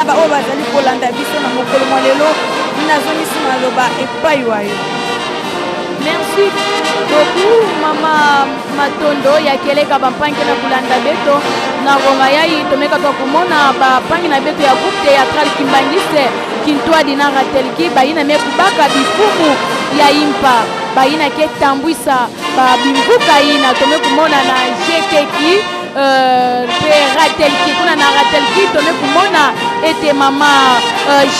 ba o bazali kolanda biso na mokolo mwa lelo nazongisi maloba epai wa yo. Merci beaucoup Mama Matondo ya keleka bampangi na kulanda beto na ronga yai tomeka to kumona bapangi na beto ya groupe théâtral Kimbangiste Kintwa dinara telki baina mekubaka bifumu ya impa baina ke tambwisa ba bimbuka ina tomekumona na jekeki pe ratelki kuna na ratelki tomekumona ete mama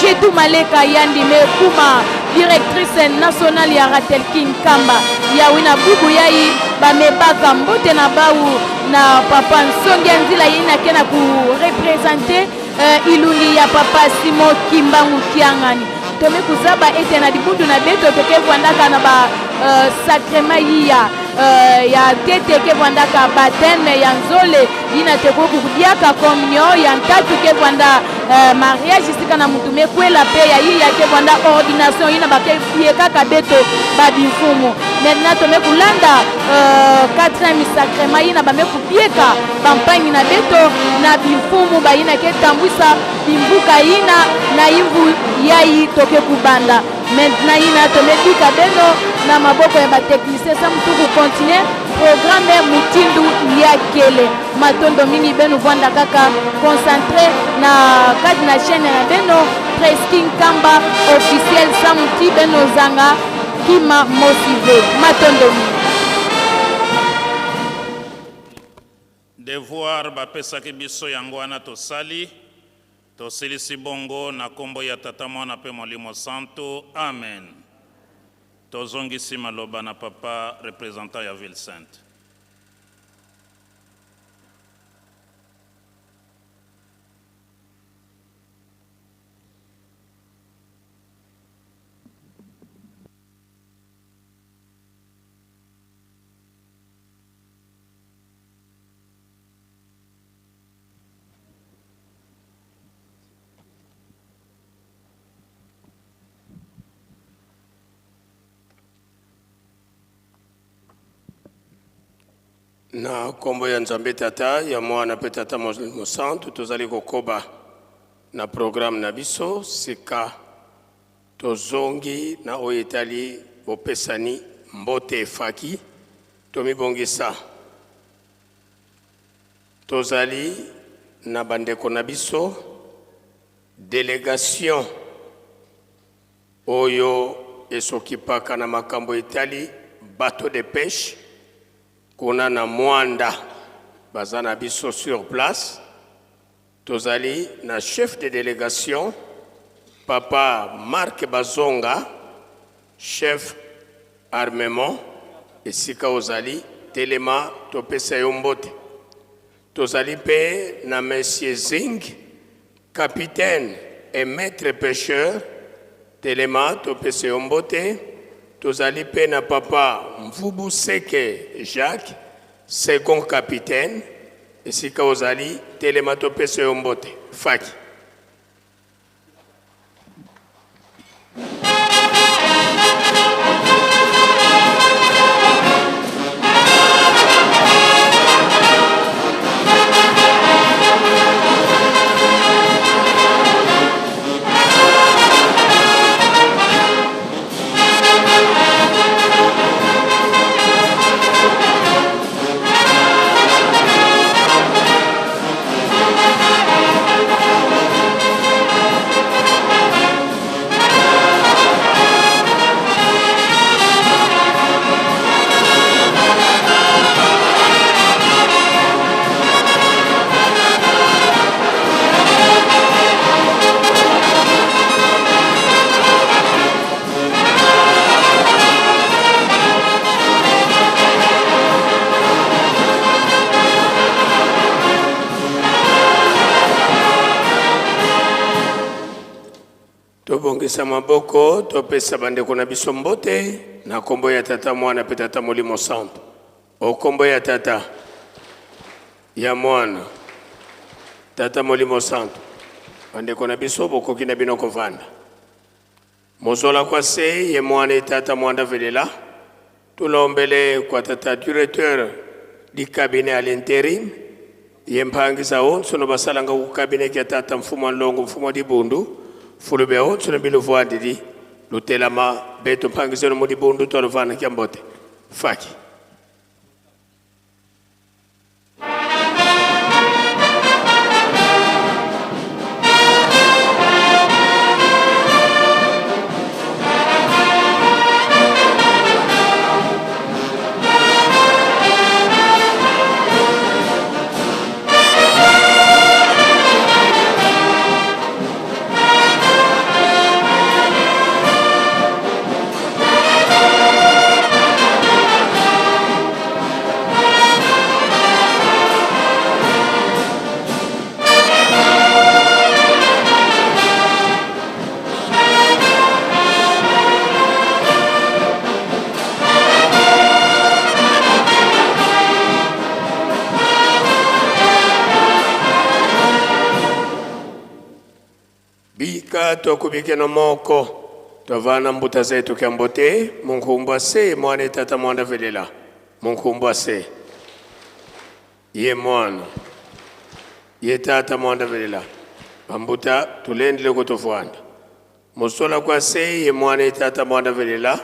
Jedou Maleka yandi mekuma directrice nationale ya Ratelki Nkamba ya wina bubu yai bamebaka mbote na bau na papa Nsongi Nzila yina kena ku représenter ilungi ya papa Simo Kimbangu Kiangani tome kuzaba ete na dibundu na beto toke kwandaka na ba sacrement ya tete ke kwandaka baptême ya nzole yina teko kudiaka communion ya ntatu ke kwanda mariage sika na mutume kwela pe ya ke kwanda ordination yina bakieka kabeto babimfumu maintenant tome kulanda 4e sacrement yina bamekupieka bampangi na beto na bimfumu bayina ke tambwisa bimbuka yina na imvu yai toke kubanda maintenant yina tomedika beno na maboko ya bateknisien sa mutuku continuer programme mutindu ya kele matondo mingi beno vanda kaka concentré na kadi na chaîne na beno Presking Kamba officiel sa muti beno zanga kima motivé matondo mingi devoir bapesaki biso yango wana tosali tosilisi bongo na kombo ya tata mwana pe molimo santo amen. Tozongisi maloba na papa représentant ya Ville Sainte. Na kombo ya Nzambe tata ya mwana pe tata molimo santu tozali kokoba na programme na biso sika tozongi na oyo etali bopesani mbote efaki tomibongisa tozali na bandeko na biso délégation oyo esokipaka na makambo etali bateau de pêche kuna na Mwanda bazana biso sur place tozali na chef de délégation papa Marc Bazonga chef armement esika ozali telema topesa yo mbote tozali pe na monsieur Zing capitaine et maître pêcheur telema topesa yo mbote tozali pe na papa Mvubu Seke Jacques second capitaine esika ozali telema topesa yo mbote faki tobongisa maboko topesa bandeko na biso mbote na kombo ya tata mwana pe tata molimo santo o kombo ya tata ya mwana tata molimo santo bandeko na biso bokoki na bino kovanda mozola kwa se ye mwana tata mwanda velela tulombele kwa tata directeur du cabinet à l'intérim yempangisa onso no basalanga ku cabinet ya tata mfumo longo mfumo di bundu fulube onso no bilu voadidi lutela ma beto mpangisa no mudi bundu to vana kyambote faki tokubike no moko tovana mbuta zetu kyambote munkumba se mwana tata mwanda velela munkumba se ye mwana ye tata mwanda velela mbuta tulendele kutofwanda musola kwa se ye mwana tata mwanda velela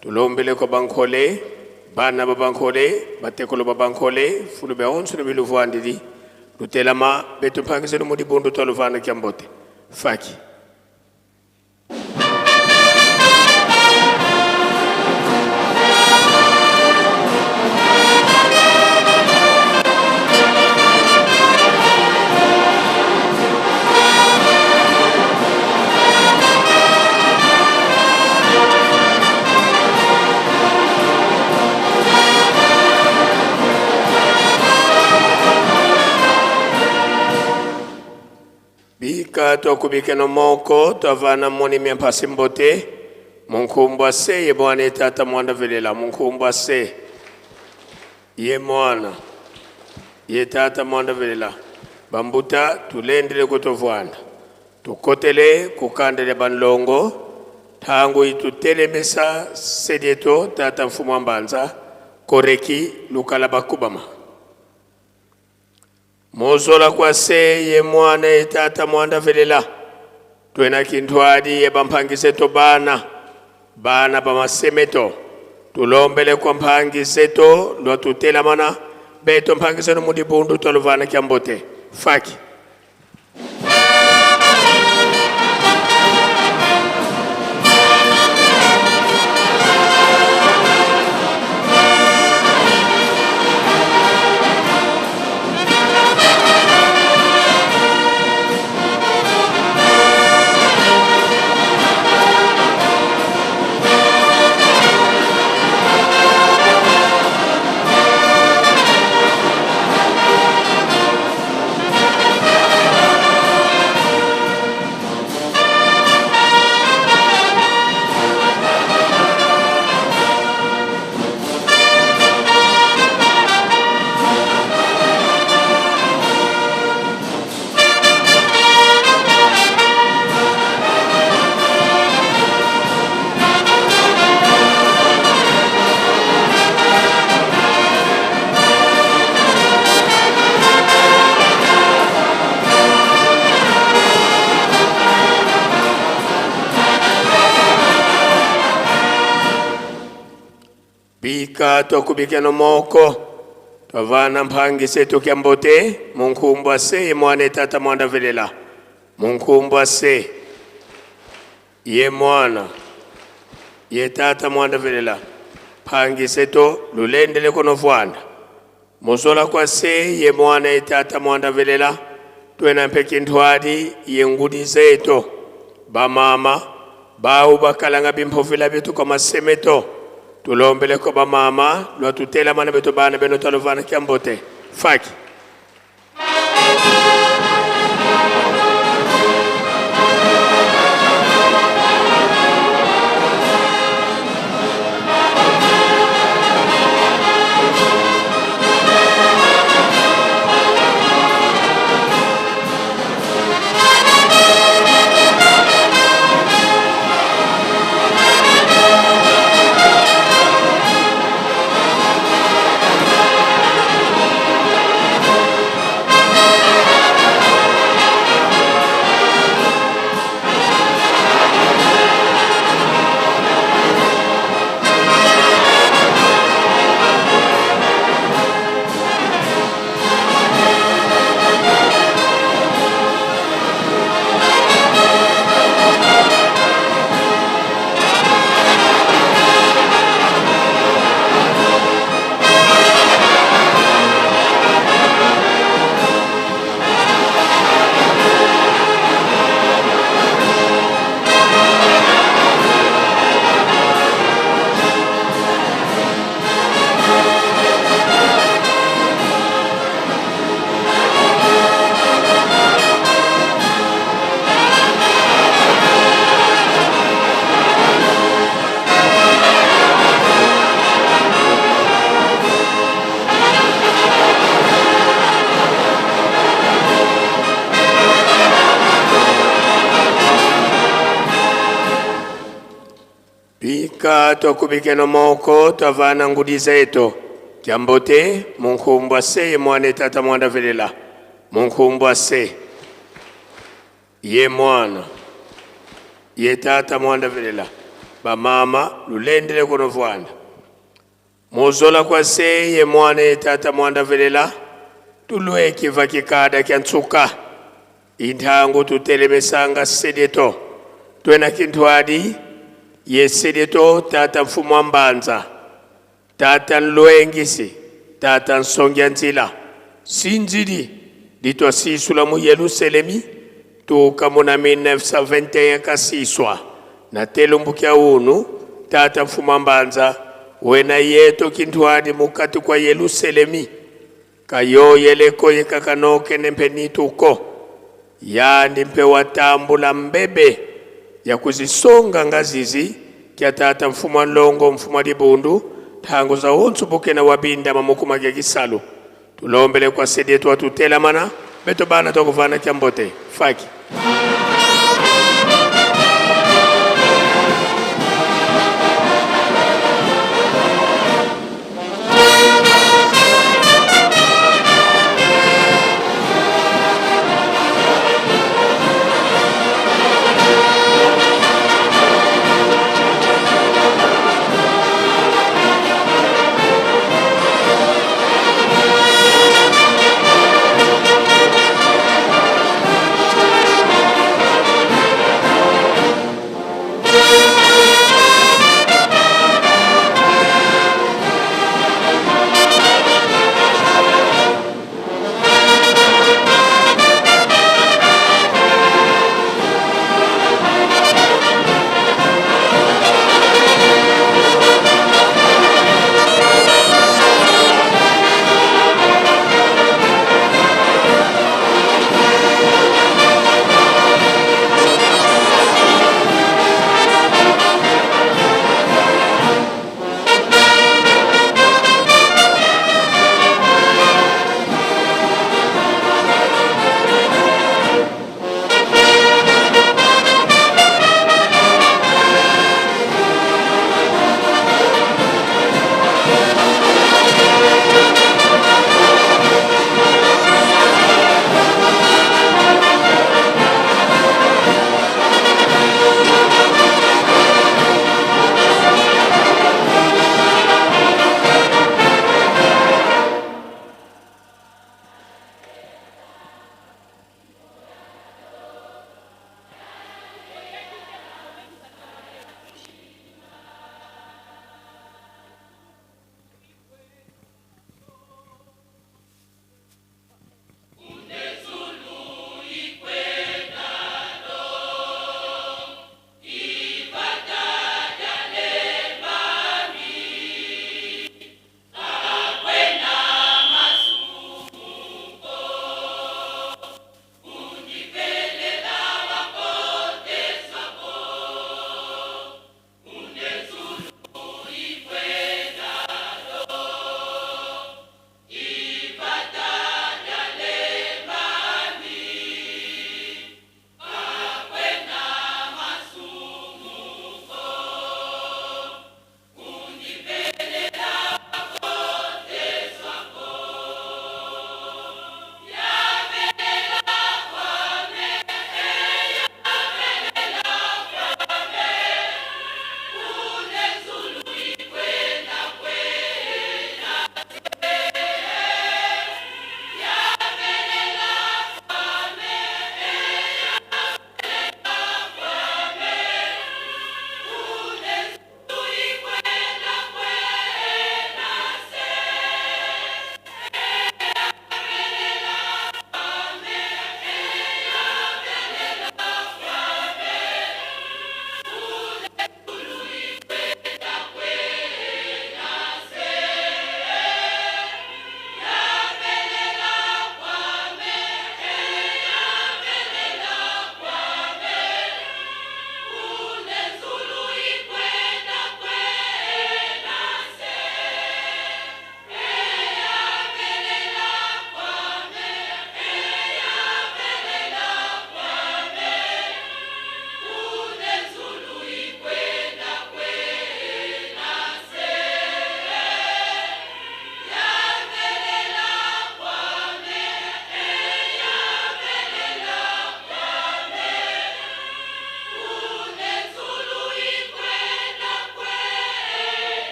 tulombele ko bankole bana babankole batekolo babankole fulube onso no biluvwandidi lutelama betu pangise no mudi bundu toluvana kyambote faki tokubike no moko tovana moni miempasi mbote munkumbwa se ye mwana tata mwanda velela munkumbwa se ye mwana ye tata mwanda velela bambuta tulendele kutovwanda tukotele kukandele banlongo tangu itutelemesa sedieto tata mfumo mbanza koreki lukala bakubama Mozola kwa se ye mwana tata mwanda velela tuena kintwadi ye bampangise to bana bamasemeto tulombele kwa mpangise to lo tutela mana beto mpangise no mudibundu tolovana kyambote faki tokubike no moko tovana mpangise tukyambote munkumbwa se ye mwana tata mwanda velela munkumbwa se ye mwana ye tata mwanda velela pangise to lulendele kono vwanda musola kwa se ye mwana tata mwanda velela tuena mpeki ntwadi ye ngudi zeto bamama bau bakalanga bimpofila bitu kwa masemeto tulombele ko bamama lo tutela mana beto bana beno talovana kyambote faki Ika twakubike no moko twavana ngudi zetu kiambote munkumbu ase ye mwana tata mwanda velela munkumbu ase ye mwana ye tata mwanda velela bamama lulendele kono vwana muzola kwa se ye mwana tata mwanda velela tulwe kiva kikada kyansuka inthango tutelemesanga sedeto twena kintwadi ye sedeto tata mfumo mbanza tata nloengisi tata nsongya nzila sinzidi ditwa sisula mu Yerusalemi tuka muna 1921 kasiswa na telumbukia unu tata mfumo mbanza wena yeto kintwadi mukati kwa Yerusalemi kayo yeleko yekakanoke nempenituko yani mpewa tambula mbebe ya kuzisonga ngazizi kia tata mfumo nlongo mfumo dibundu tangu za onsu buke na wabinda mamukuma kia kisalu tulombele kwa sedetu watutela mana beto bana tokuvana kiambote faki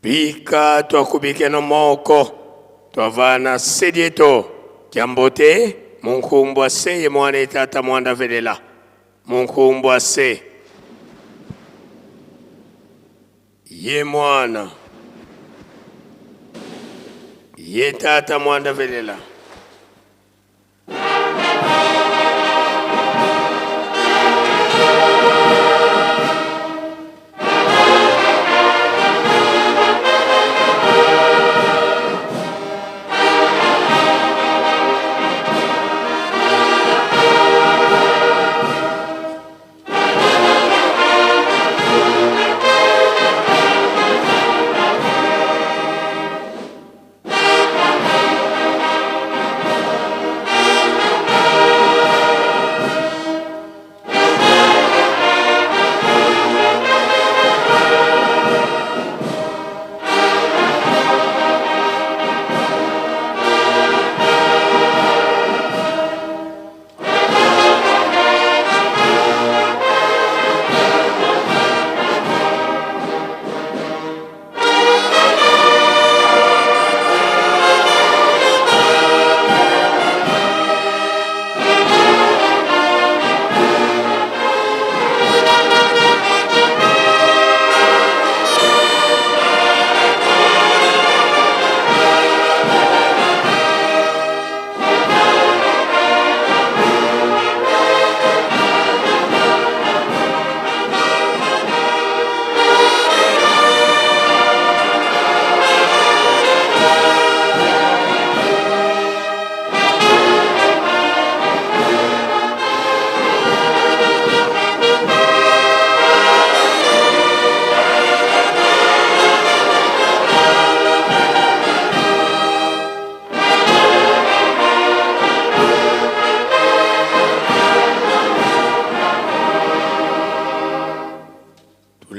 Bika twakubike no moko twavana sedieto kyambote munkumbwa se ye mwana tata mwanda velela munkumbwa se ye mwana ye tata mwanda velela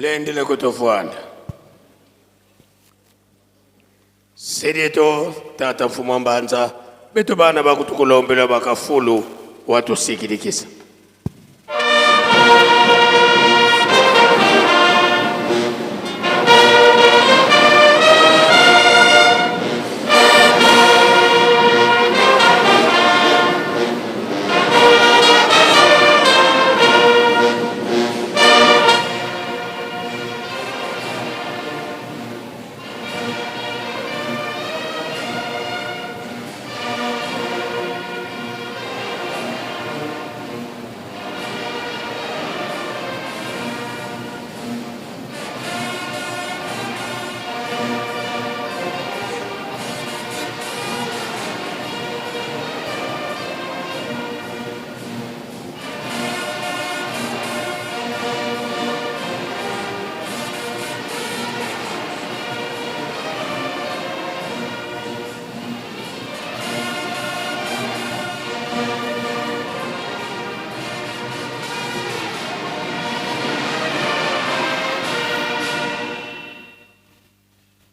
tulendele kutofuana sedieto tata mfumo mbanza beto bana bakutukulombela bakafulu watusikilikisa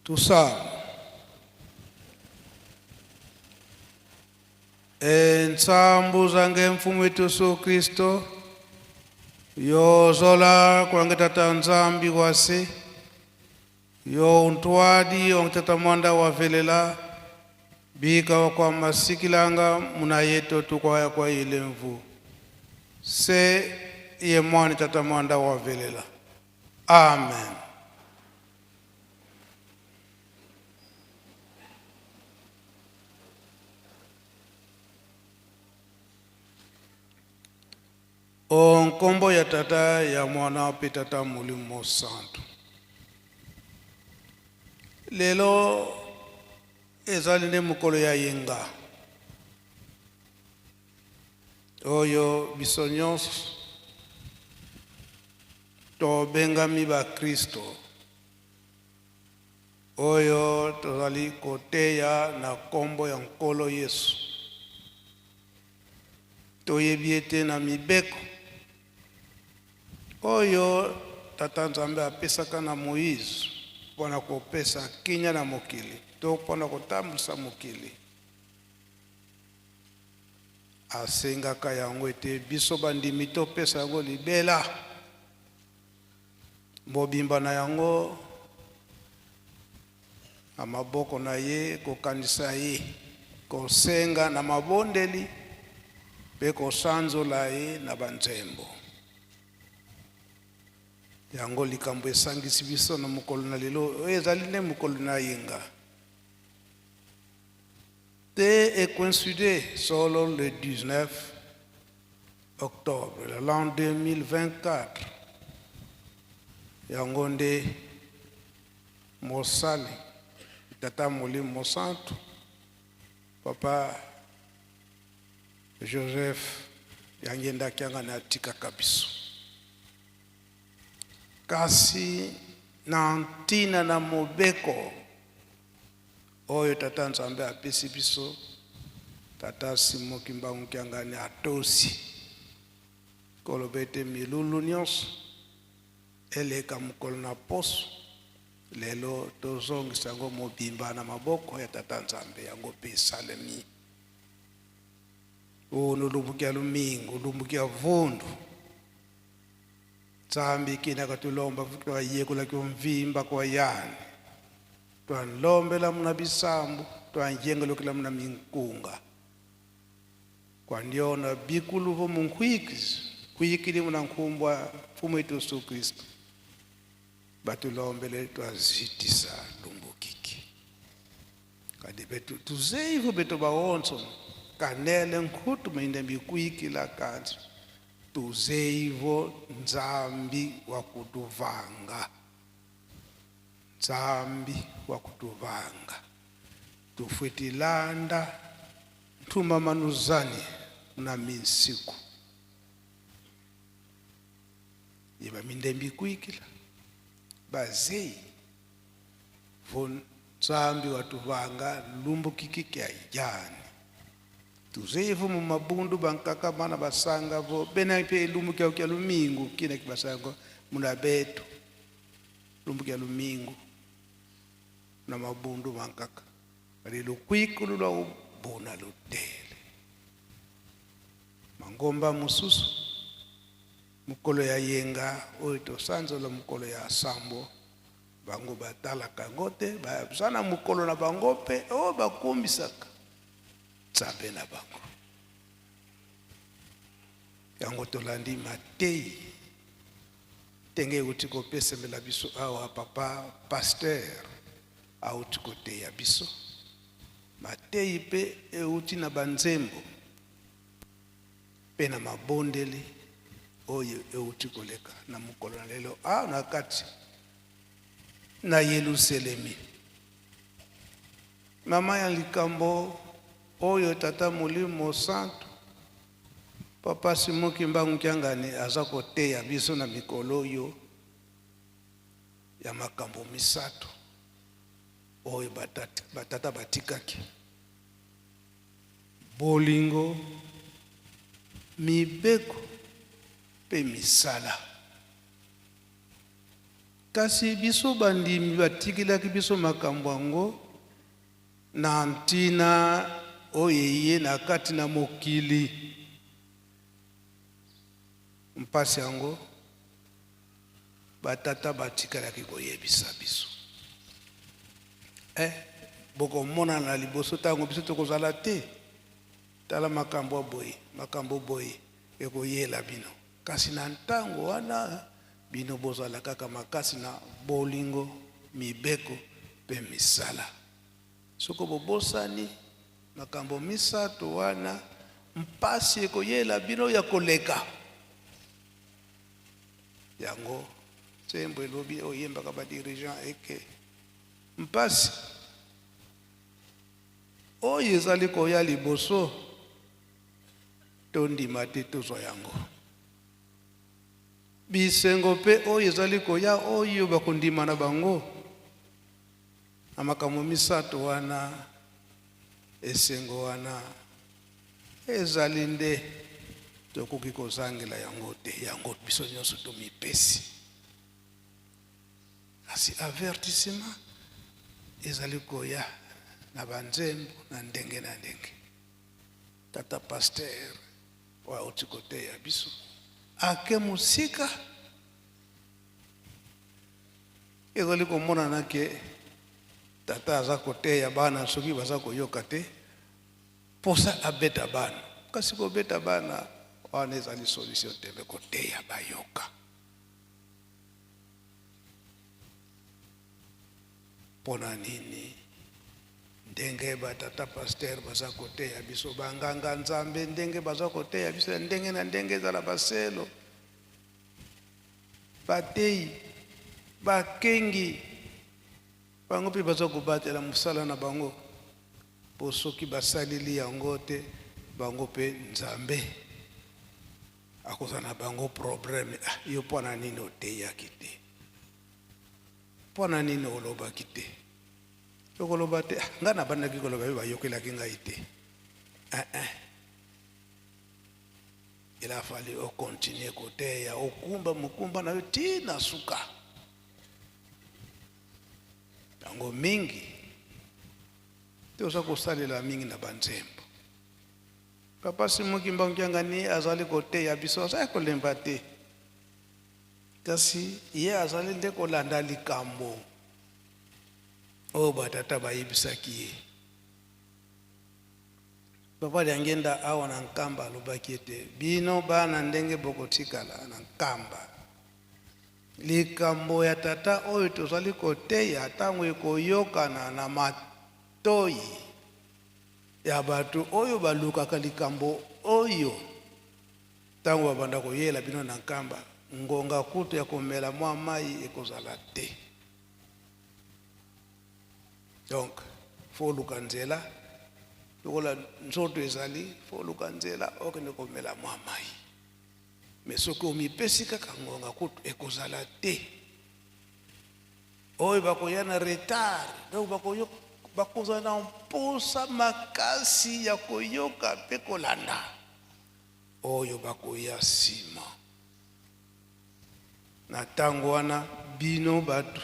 Tusali. Entsambu zange mfumu wetu Yesu Kristo yozola kwange tata nzambi wase yo untwadi ongtata mwanda wavelela bika wakwa masikilanga muna yeto tukwaya kwa ile mvu se ye mwani tata mwanda wavelela. Amen. Onkombo ya tata ya mwana pe tata mulimo santo. Lelo ezali ne mukolo ya yenga. Oyo biso nyonso tobengami ba Kristo. Oyo tozali koteya na kombo ya nkolo Yesu. Toyebi ete na mibeko oyo tata nzambe apesaka na Moïse mpona kopesa kinya na mokili to mpona kotambwisa mokili asengaka yango ete biso bandimi topesa yango libela mobimba na yango amaboko na ye kokanisa ye kosenga na mabondeli pe kosanzola ye na banzembo yango likambo esangisi biso na mokolo na lelo ezali nde mokolo na yenga te coïncide solo le 19 octobre l'an 2024 yango nde mosali tata molimo santo papa Joseph yangendaki anga na atikaka biso kasi na ntina na mobeko oyo tata nzambe apesi biso tata Simon Kimbangu Kiangani atosi koloba ete milulu nyonso eleka mokolo na poso lelo tozongisa yango mobimba na maboko ya tata nzambe yango mpe esalemi ono lumbuki ya lumingu lumbuki ya vundu nzambe kinaka tulomba twayekolaki omvimba kwa yani twanlombela muna bisambu twanjengelokela muna minkunga kwandiona bikulu vo munkhwikili muna nkhumbwa mfumu yetu Yesu Kristu batulombele twazitisa lumbukiki kadi betu tuzeivo betu bawonso kanele nkhutu mainde mbikuikila kanzi tuzeivo nzambi wakutuvanga nzambi wakutuvanga tufwetilanda ntuma manuzani na minsiku iba mindembi kuikila bazei von nzambi watuvanga lumbukiki kya ijani tuzeivo mu mabundu bankaka bana basanga vo bena pe lumbuki kya lumingu kina kibasango muna betu lumbuki ya lumingu na mabundu bankaka ali lukwikulu lwa ubona lutele mangomba mususu mukolo ya yenga oyo tosanzola mukolo ya sambo bango batala kangote bazana mukolo na bango pe o bakumbisaka tsabe na bango yango tolandi Matei tenge uti kopesembela biso awa papa pasteur auti kote ya biso Matei pe euti na banzembo pe na mabondeli oyo euti koleka na mukolo na lelo na kati na Yerusalemi mama ya likambo oyo tata molimo santo papa Simon Kimbangu Kiangani aza koteya biso na mikolo oyo ya makambo misato oyo batata batikaki bolingo mibeko pe misala kasi biso bandimi batikilaki biso makambo yango na ntina oyo ye na kati na mokili mpasi yango batata batikalaki koyebisa biso bokomona na liboso tango biso tokozala te tala makambo boye ekoyela bino kasi na ntango wana bino bozala kaka makasi na bolingo mibeko pe misala soko bobosani makambo misato wana mpasi ekoyela bino ya koleka yango sembo elobi oyembaka badirigant eke mpasi oyo ezali koya liboso tondima te tozwa yango bisengo pe oyo ezali koya oyo bakondima na bango na makambo misato wana esengo wana ezali nde tokoki kozangela yango te yango biso nyonso tomipesi kasi avertissement ezali koya na banzembo na ndenge tata pasteur wa otikote ya biso ake musika ezali komonana ke tata aza koteya bana soki baza koyoka te posa abeta bana kasi kobeta bana wana ezali solution te me koteya bayoka mpona nini ndenge batata paster baza koteya biso banganga nzambe ndenge baza koteya biso ndenge na ndenge ezala baselo bateyi bakengi bango mpe baza kobatela mosala na bango po soki basaleli yango te bango mpe nzambe akoza na bango probleme. Yo mpona nini oteyaki te, mpona nini olobaki te? Yokoloba te nga na bandaki koloba yo bayokelaki ngai te. Il a fallu continuer koteya okumba mokumba na yo tina suka yango mingi te oza kosalela mingi na banzembo. Papa Simoki Mbangianga ni azali koteya biso azali kolemba te kasi ye azali nde kolanda likambo oyo batata bayebisaki ye. Papa Liangenda awa na nkamba alobaki ete bino bana ndenge bokotikala na nkamba likambo ya tata oyo tozali koteya ntango ekoyokana na matoyi ya bato oyo balukaka likambo oyo ntango babanda koyela bino na nkamba ngonga kutu ya komela mwa mai ekozala te. Donc fo luka nzela lokola nzoto ezali fo luka nzela okende komela mwa mai me soki omipesi kaka ngonga kutu ekozala te. Oyo bakoya na retard donc bakozala na mposa makasi ya koyoka mpe kolanda oyo bakoya nsima. Na ntango wana bino bato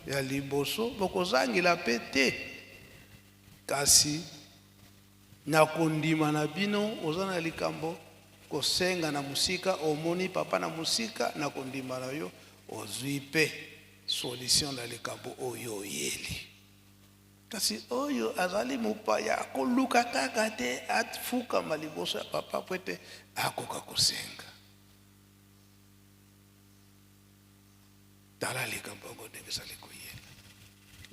ya liboso bokozangela mpe te kasi na kondima na bino oza na likambo kosenga na musika omoni papa na musika na kondima na yo ozwi mpe solution na likambo oyo oyeli. Kasi oyo azali mopaya akoluka kaka te afukama liboso ya papa po ete akoka kosenga. Tala likambo yango ndenge ezali koyela.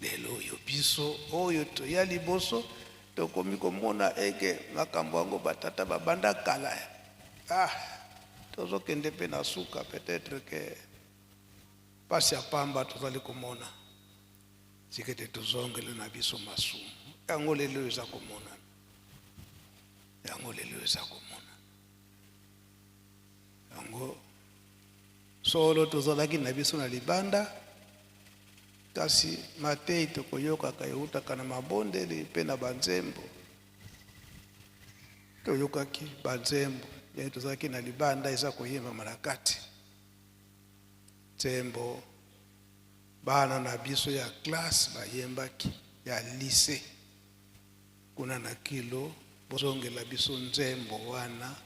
Lelo oyo biso oyo toya liboso tokomi komona eke makambo yango batata babanda kala tozokende mpe na suka peut-être ke pasi ya pamba tozali komona sikete tozongele na biso masumu yango lelo eza komona yango solo tozalaki na biso na libanda kasi matei tokoyokaka eutaka na mabondeli mpe na banzembo toyokaki banzembo ye tozalaki na libanda eza koyemba na kati nzembo bana na biso ya classe bayembaki ya lycée kuna na kilo bozongela biso nzembo wana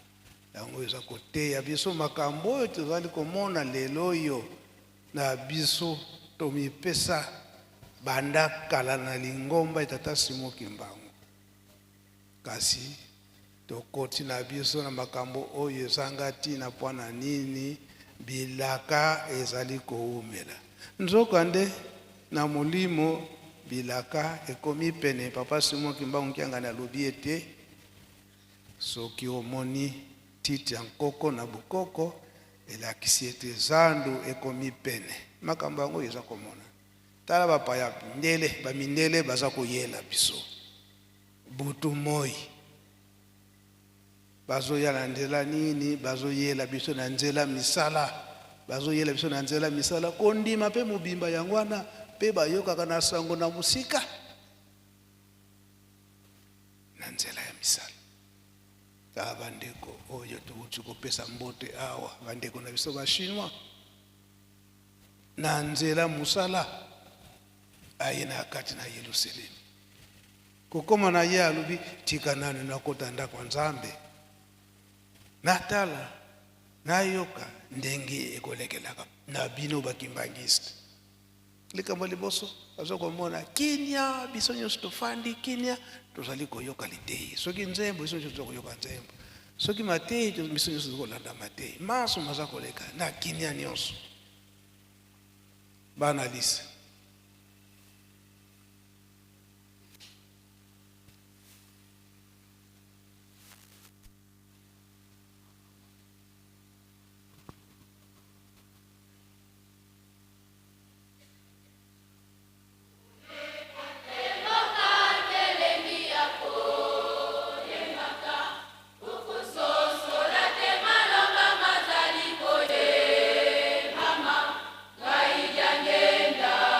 yango eza koteya biso makambo oyo tozali komona lelo oyo na biso tomipesa banda kala na lingomba etata Simoki Mbangu kasi tokoti na biso na makambo oyo ezanga ntina mpona nini bilaka ezali koumela nzokande na molimo bilaka ekomi pene. Papa Simoki Mbangu Kiangani alobi ete soki omoni titi ya nkoko na bukoko elakisi ete zandu ekomi pene. Makambo yango eza komona tala bapaya mindele bamindele baza koyela biso butu moi bazoya na nzela nini bazoyela biso na nzela misala bazoyela biso na nzela misala kondima mpe mobimba yango wana mpe bayokaka na sango na musika na nzela ya misala. Ta bandeko oyo tuuti kopesa mbote awa bandeko na biso ba chinois na nzela musala aye na kati na Yerusalemu kokoma na ye alubi tika nani nakota ndako nzambe natala nayoka ndenge ekolekelaka na bino bakimbangiste likambo liboso azokomona kinya biso nyonso tofandi kinya tozali koyoka litei soki nzembo biso nyonso tozokoyoka nzembo soki matei biso nyonso tozokolanda matei maso maza koleka na kinya nyonso bana lise Gaijangenda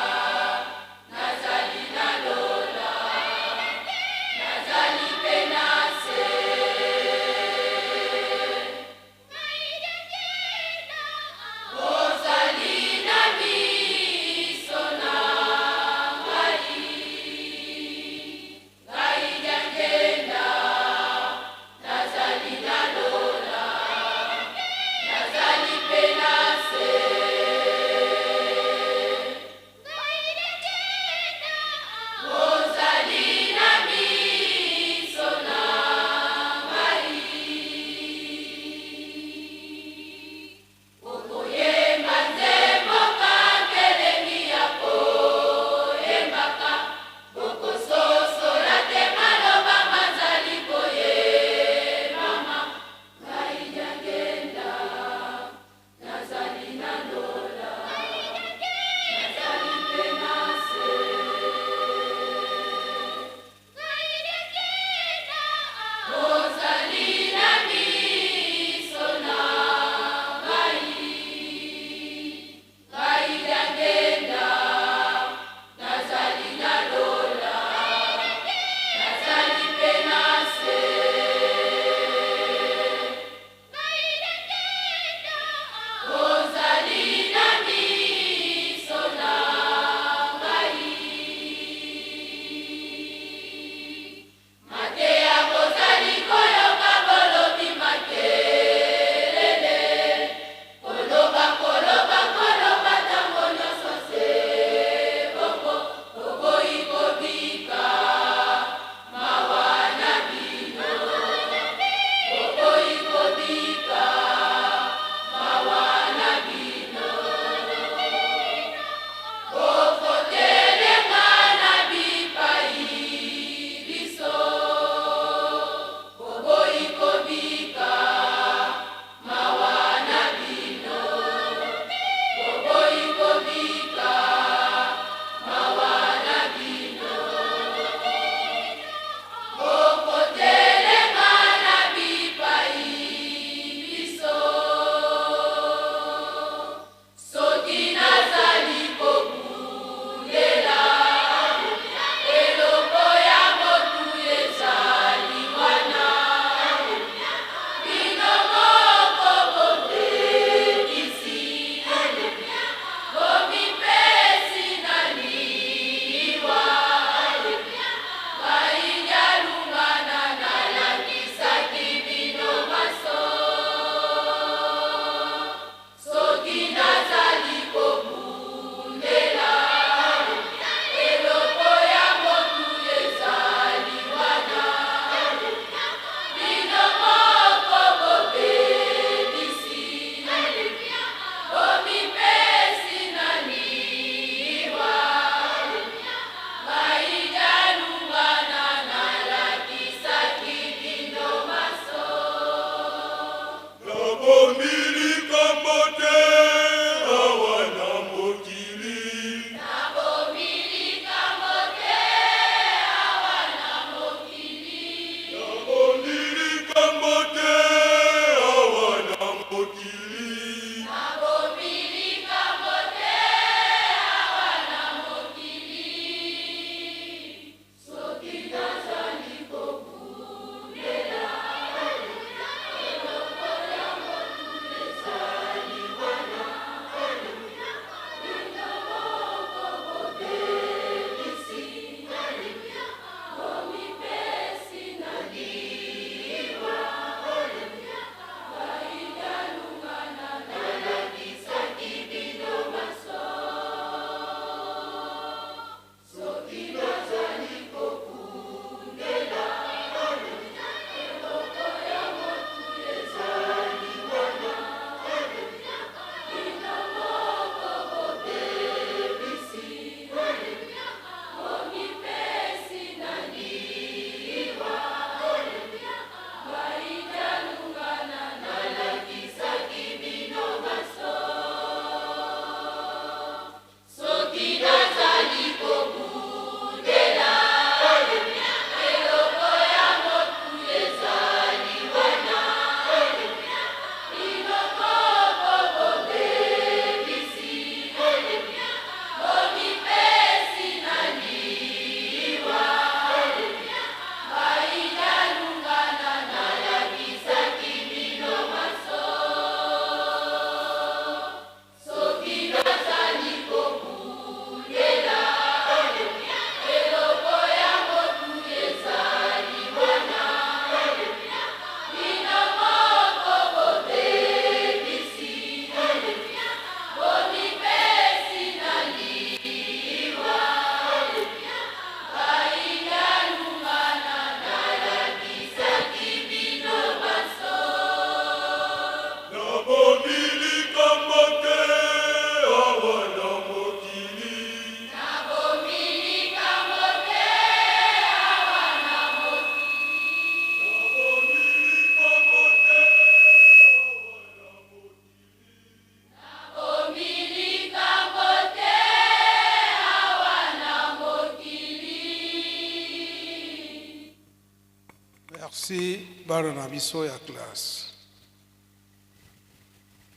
bana na biso ya classe.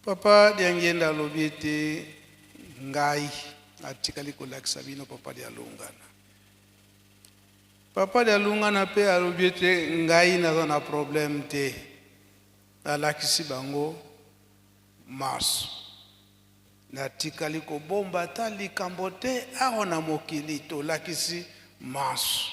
Papa diangenda lobite ngai atikali kolakisa bino papa dialungana. Papa dialungana pe alobite ngai naza na problème te. Alakisi bango maso. Natikali kobomba ta likambo te awa na mokili tolakisi maso.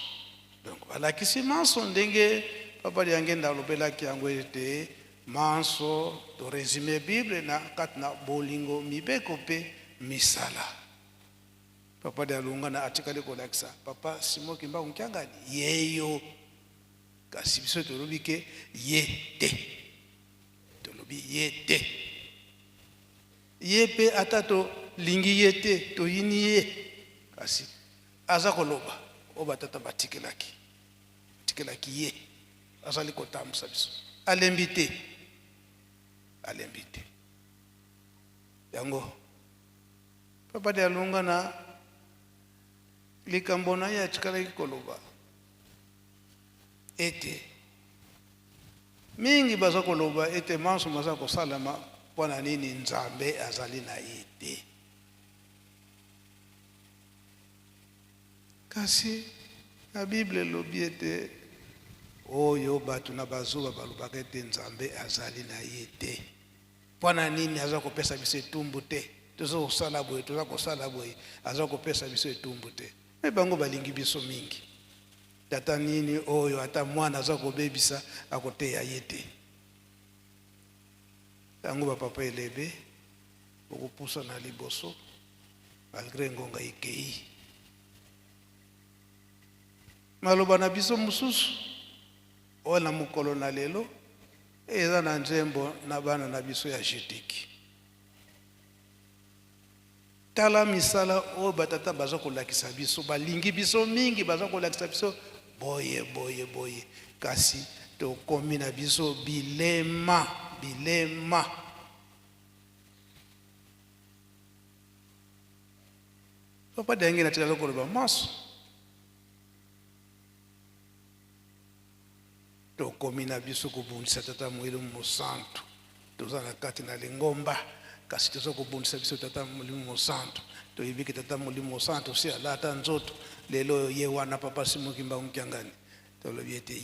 Donc alakisi maso ndenge papa diangenda lobelaki yango ete manso to résumé Bible na katna bolingo mibeko pe misala. Papa dialungana atikali kolakisa papa simo kimba unkiangani yeyo kasi biso tolobi ke yete tolobi yete yepe atato lingi yete to yini ye kasi aza koloba oba tata batikelaki ye azali kotambusa biso alembite yango papa dialungana likambo na ye atikali koloba ete mingi baza koloba ete manso maza kosalama mpona nini nzambe azali na ye te. Kasi na Bible elobi ete oyo bato na bazuba balobaka ete nzambe azali na ye te. Mpona nini aza kopesa biso etumbu te, toza kosala boye aza kopesa biso etumbu te. Me bango balingi biso mingi. Tata nini oyo ata mwana aza kobebisa akoteya ye te. Yango bapapa elebe okopusa na liboso malgré ngonga ikei. Maloba na biso mususu oyo na mokolo na lelo eza na nzembo na bana na biso ya jetiki. Tala misala oyo batata baza kolakisa biso balingi biso mingi baza kolakisa biso boye kasi tokomi na biso bilema. Papa dengi na tikala koloba maso tokomi na biso kobundisa tata Molimo Santo toza na kati na lingomba kasi toza kobundisa biso tata Molimo Santo toyebiki tata Molimo Santo si alata nzoto lelo ye wana papa simokimba unkiangani tolobi ete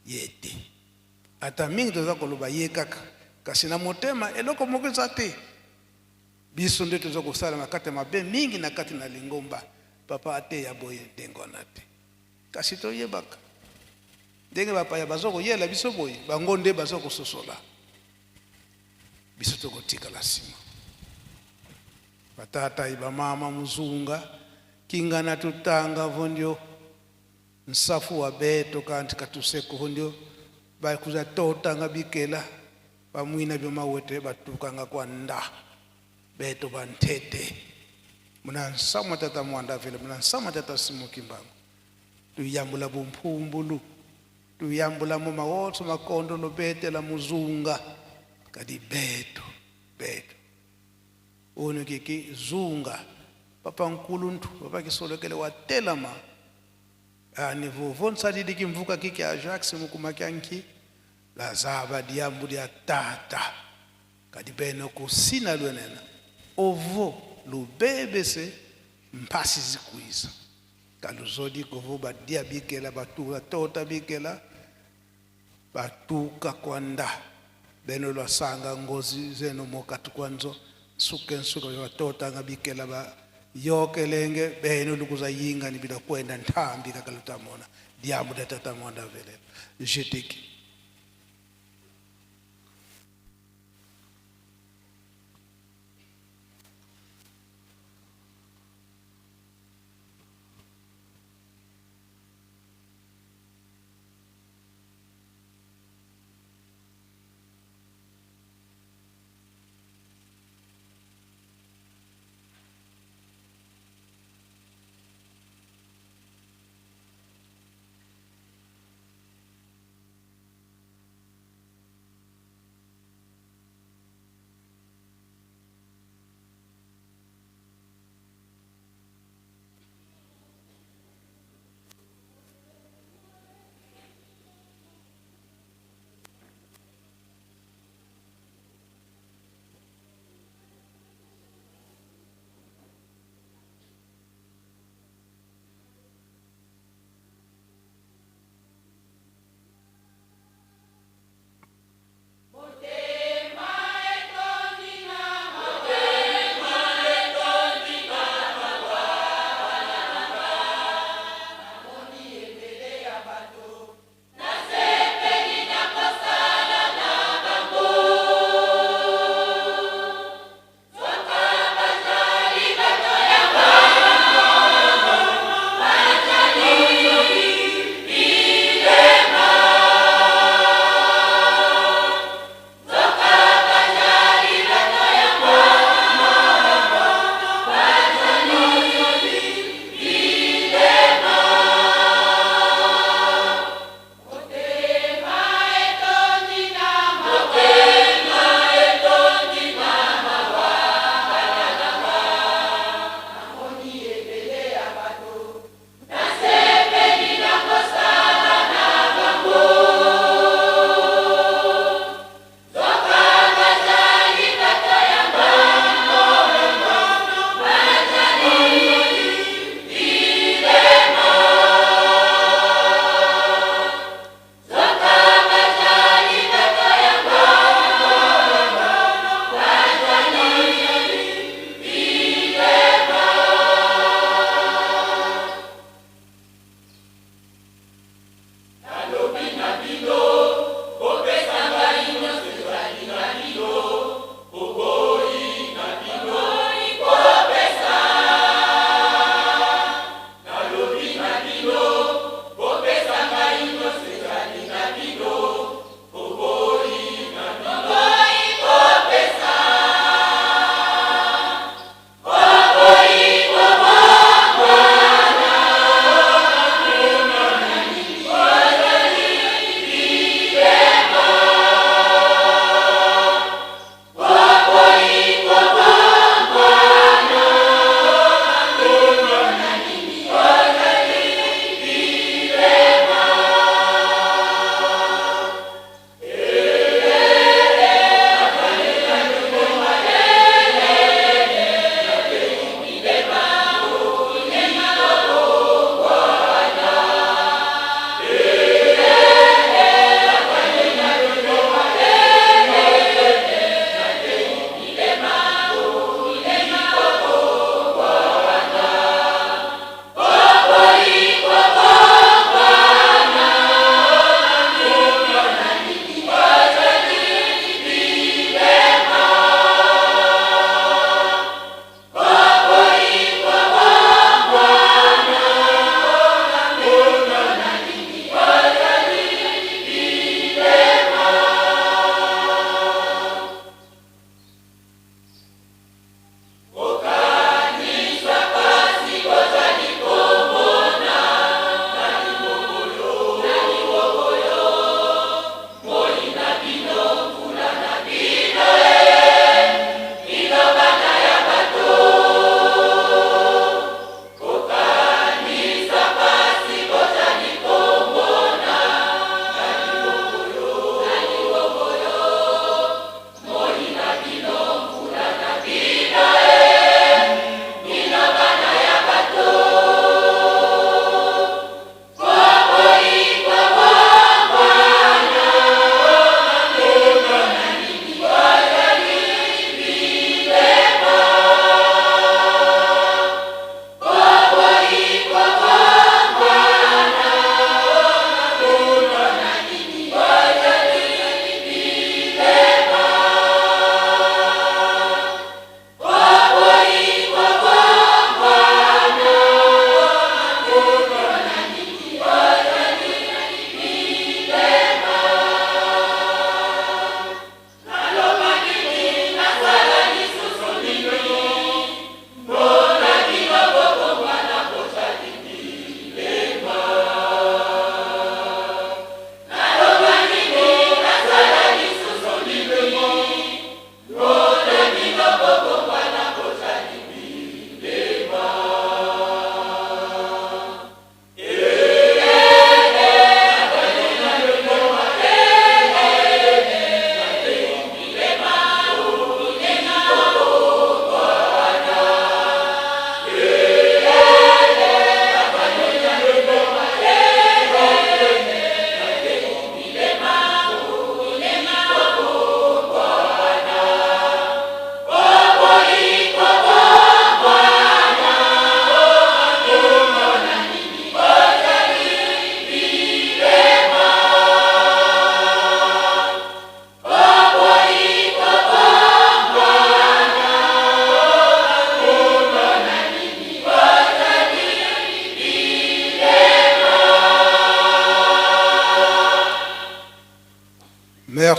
yete ata mingi toza koloba ye kaka kasi na motema eloko moko eza te biso nde toza kosala na kati mabe mingi na kati na lingomba papa ate ya boye ndengo na te kasi toyebaka ndenge bapaya baza koyela biso boye bango nde baza kososola biso tokotikala nsima batata bamama muzunga kinga na tutanga vondio nsafu wa beto kanti katuseko vondio bakuza totanga bikela bamwina byomawete batukanga kwa nda beto bantete muna nsama tata mwanda vile muna nsama tata simukimbango tuyambula bumpumbulu tuyambula mu mawoto makondo no bete la muzunga kadi beto ono kiki zunga papa nkuluntu papa kisolokele watelama ani vovon sadidi kimvuka kiki Ajax mukumakyanki la zaba diambu dia tata kadi beno kusina lwenena ovo lubebese mpasi zikuiza kaluzodi kovo badia bikela batuka tota bikela batuka kwanda beno lwa sanga ngozi zeno mokatu kwanzo sukensuko yotota ngabikela ba yokelenge beno lukuza yinga ni bila kwenda ntambi kakalutamona diamu datata monda vele jetiki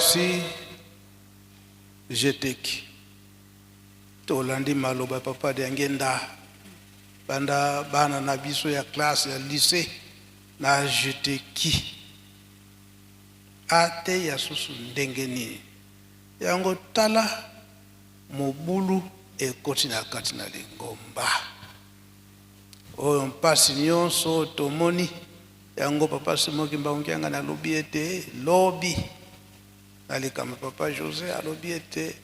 aussi jeteki tolandi maloba papa de ngenda banda bana na biso ya classe ya lycée na jeteki ate ya susu ndengeni yango tala mobulu ekoti na kati na lingomba oyo mpasi nyonso tomoni yango papa Simoki Mbaungianga na lobi ete lobi nalikama papa José alobi ete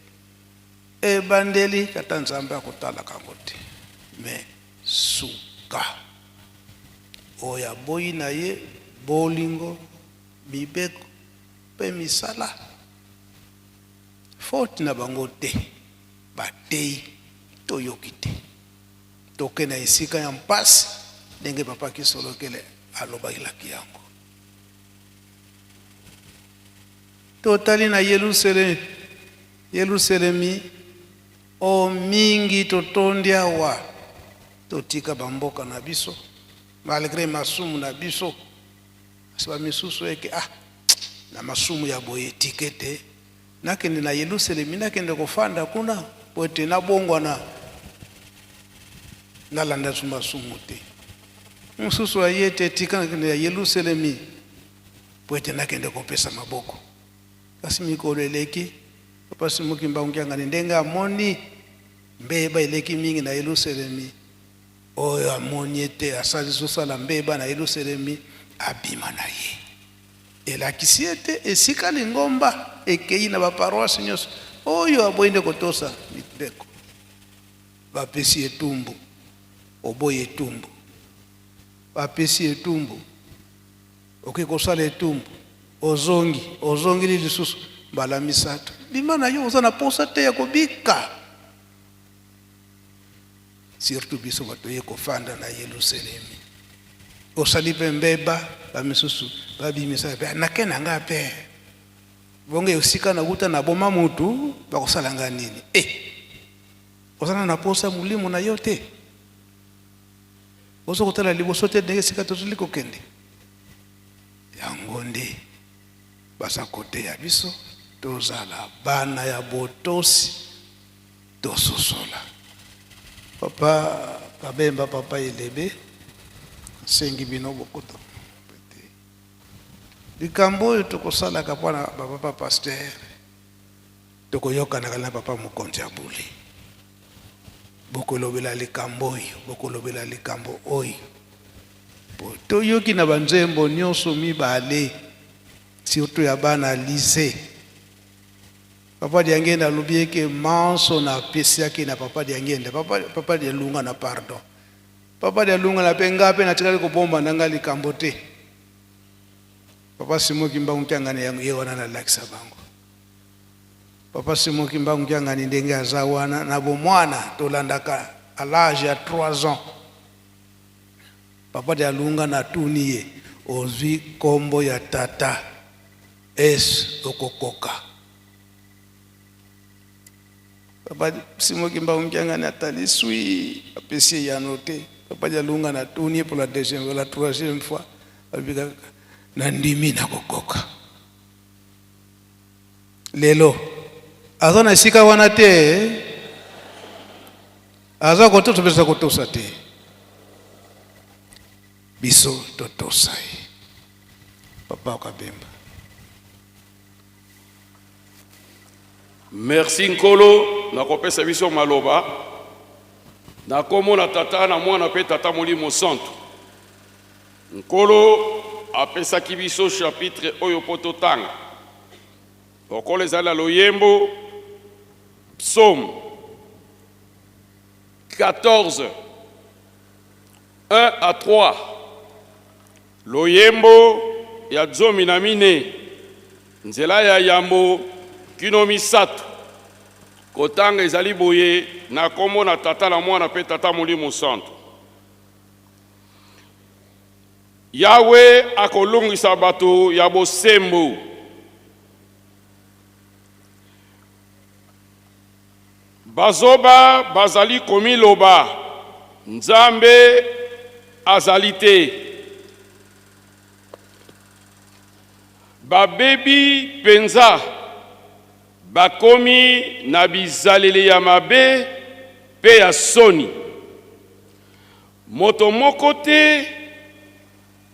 ebandeli kata nzambe akotala kango te me suka oyo aboyi na ye bolingo mibeko mpe misala foti na bango te batei toyoki te toke na esika ya mpasi ndenge papa Kisolokele alobakilaki yango totali na Yerusalemi o mingi totondi awa totika bamboka na biso malgré masumu na biso asiba misusu eke na masumu ya boye tikete nakende na Yerusalemi nakende kofanda kuna pote na bongwa na nalanda masumu te mususu ayete tika nakende ya Yerusalemi pote nakende kopesa maboko kasi mikolo eleki papa Simoki Mbaungianga ndenga amoni mbeba eleki mingi na Yerusalemi oyo amoni ete asali zosala mbeba na Yerusalemi abima na ye elakisi ete esika lingomba ekei na baparoisi nyonso oyo aboyinde kotosa mibeko bapesi etumbu oboye etumbu bapesi etumbu oke kosala etumbu ozongi lisusu mbala misato bima na yo oza na posa te ya kobika surtout biso bato ye kofanda na Yerusalemi osali mpe mbeba bamisusu babimisa pe nake na nga pe bonge osika na kuta na boma mutu bakosala nga nini ozana na posa mulimo na yo te ozo kotala liboso te ndenge sika tozali kokende yango nde basa kote ya biso tozala bana ya botosi tososola papa Kabemba papa Elebe sengi bino bokoto likambo oyo tokosalaka mpona bapapa paster tokoyokanaka na papa mokonzi ya buli bokolobela likambo oyo toyoki na banzembo nyonso mibale surtout ya bana lycée papa Diangenda alobi eke manso na pesiaki na papa Diangenda papa Dialunga na pardon papa Dialunga na pe ngape na tikali kobomba nanga likambo te papa Simoki Mbaungianga yango ye wana na lakisa bango papa Simoki Mbaungianga ndenge aza wana na bomwana tolandaka à l'âge ya 3 ans papa Dialunga na tuni ye ozwi kombo ya tata okokoka papa Simoki Mbaungianga na talisui apesi ya note papa Dialunga na tuni pour la deuxième ou la troisième fois abika na ndimi na kokoka lelo aza na sika wana te aza kotosa pesa kotosa te biso totosa papa Kabemba. Merci Nkolo na kopesa biso maloba na komo na tata na mwana pe tata Molimo Santo Nkolo apesa kibiso chapitre oyo pototanga okole zala loyembo psaume 14 1 à 3 loyembo ya zomi na mine nzela ya yambo kino misato kotanga ezali boye na kombo na tata na mwana pe tata Molimo Santo Yahweh akolungisa bato ya bosembo bazoba bazali komiloba Nzambe azali te babebi penza bakomi na bizaleli ya mabe pe ya soni. Moto moko te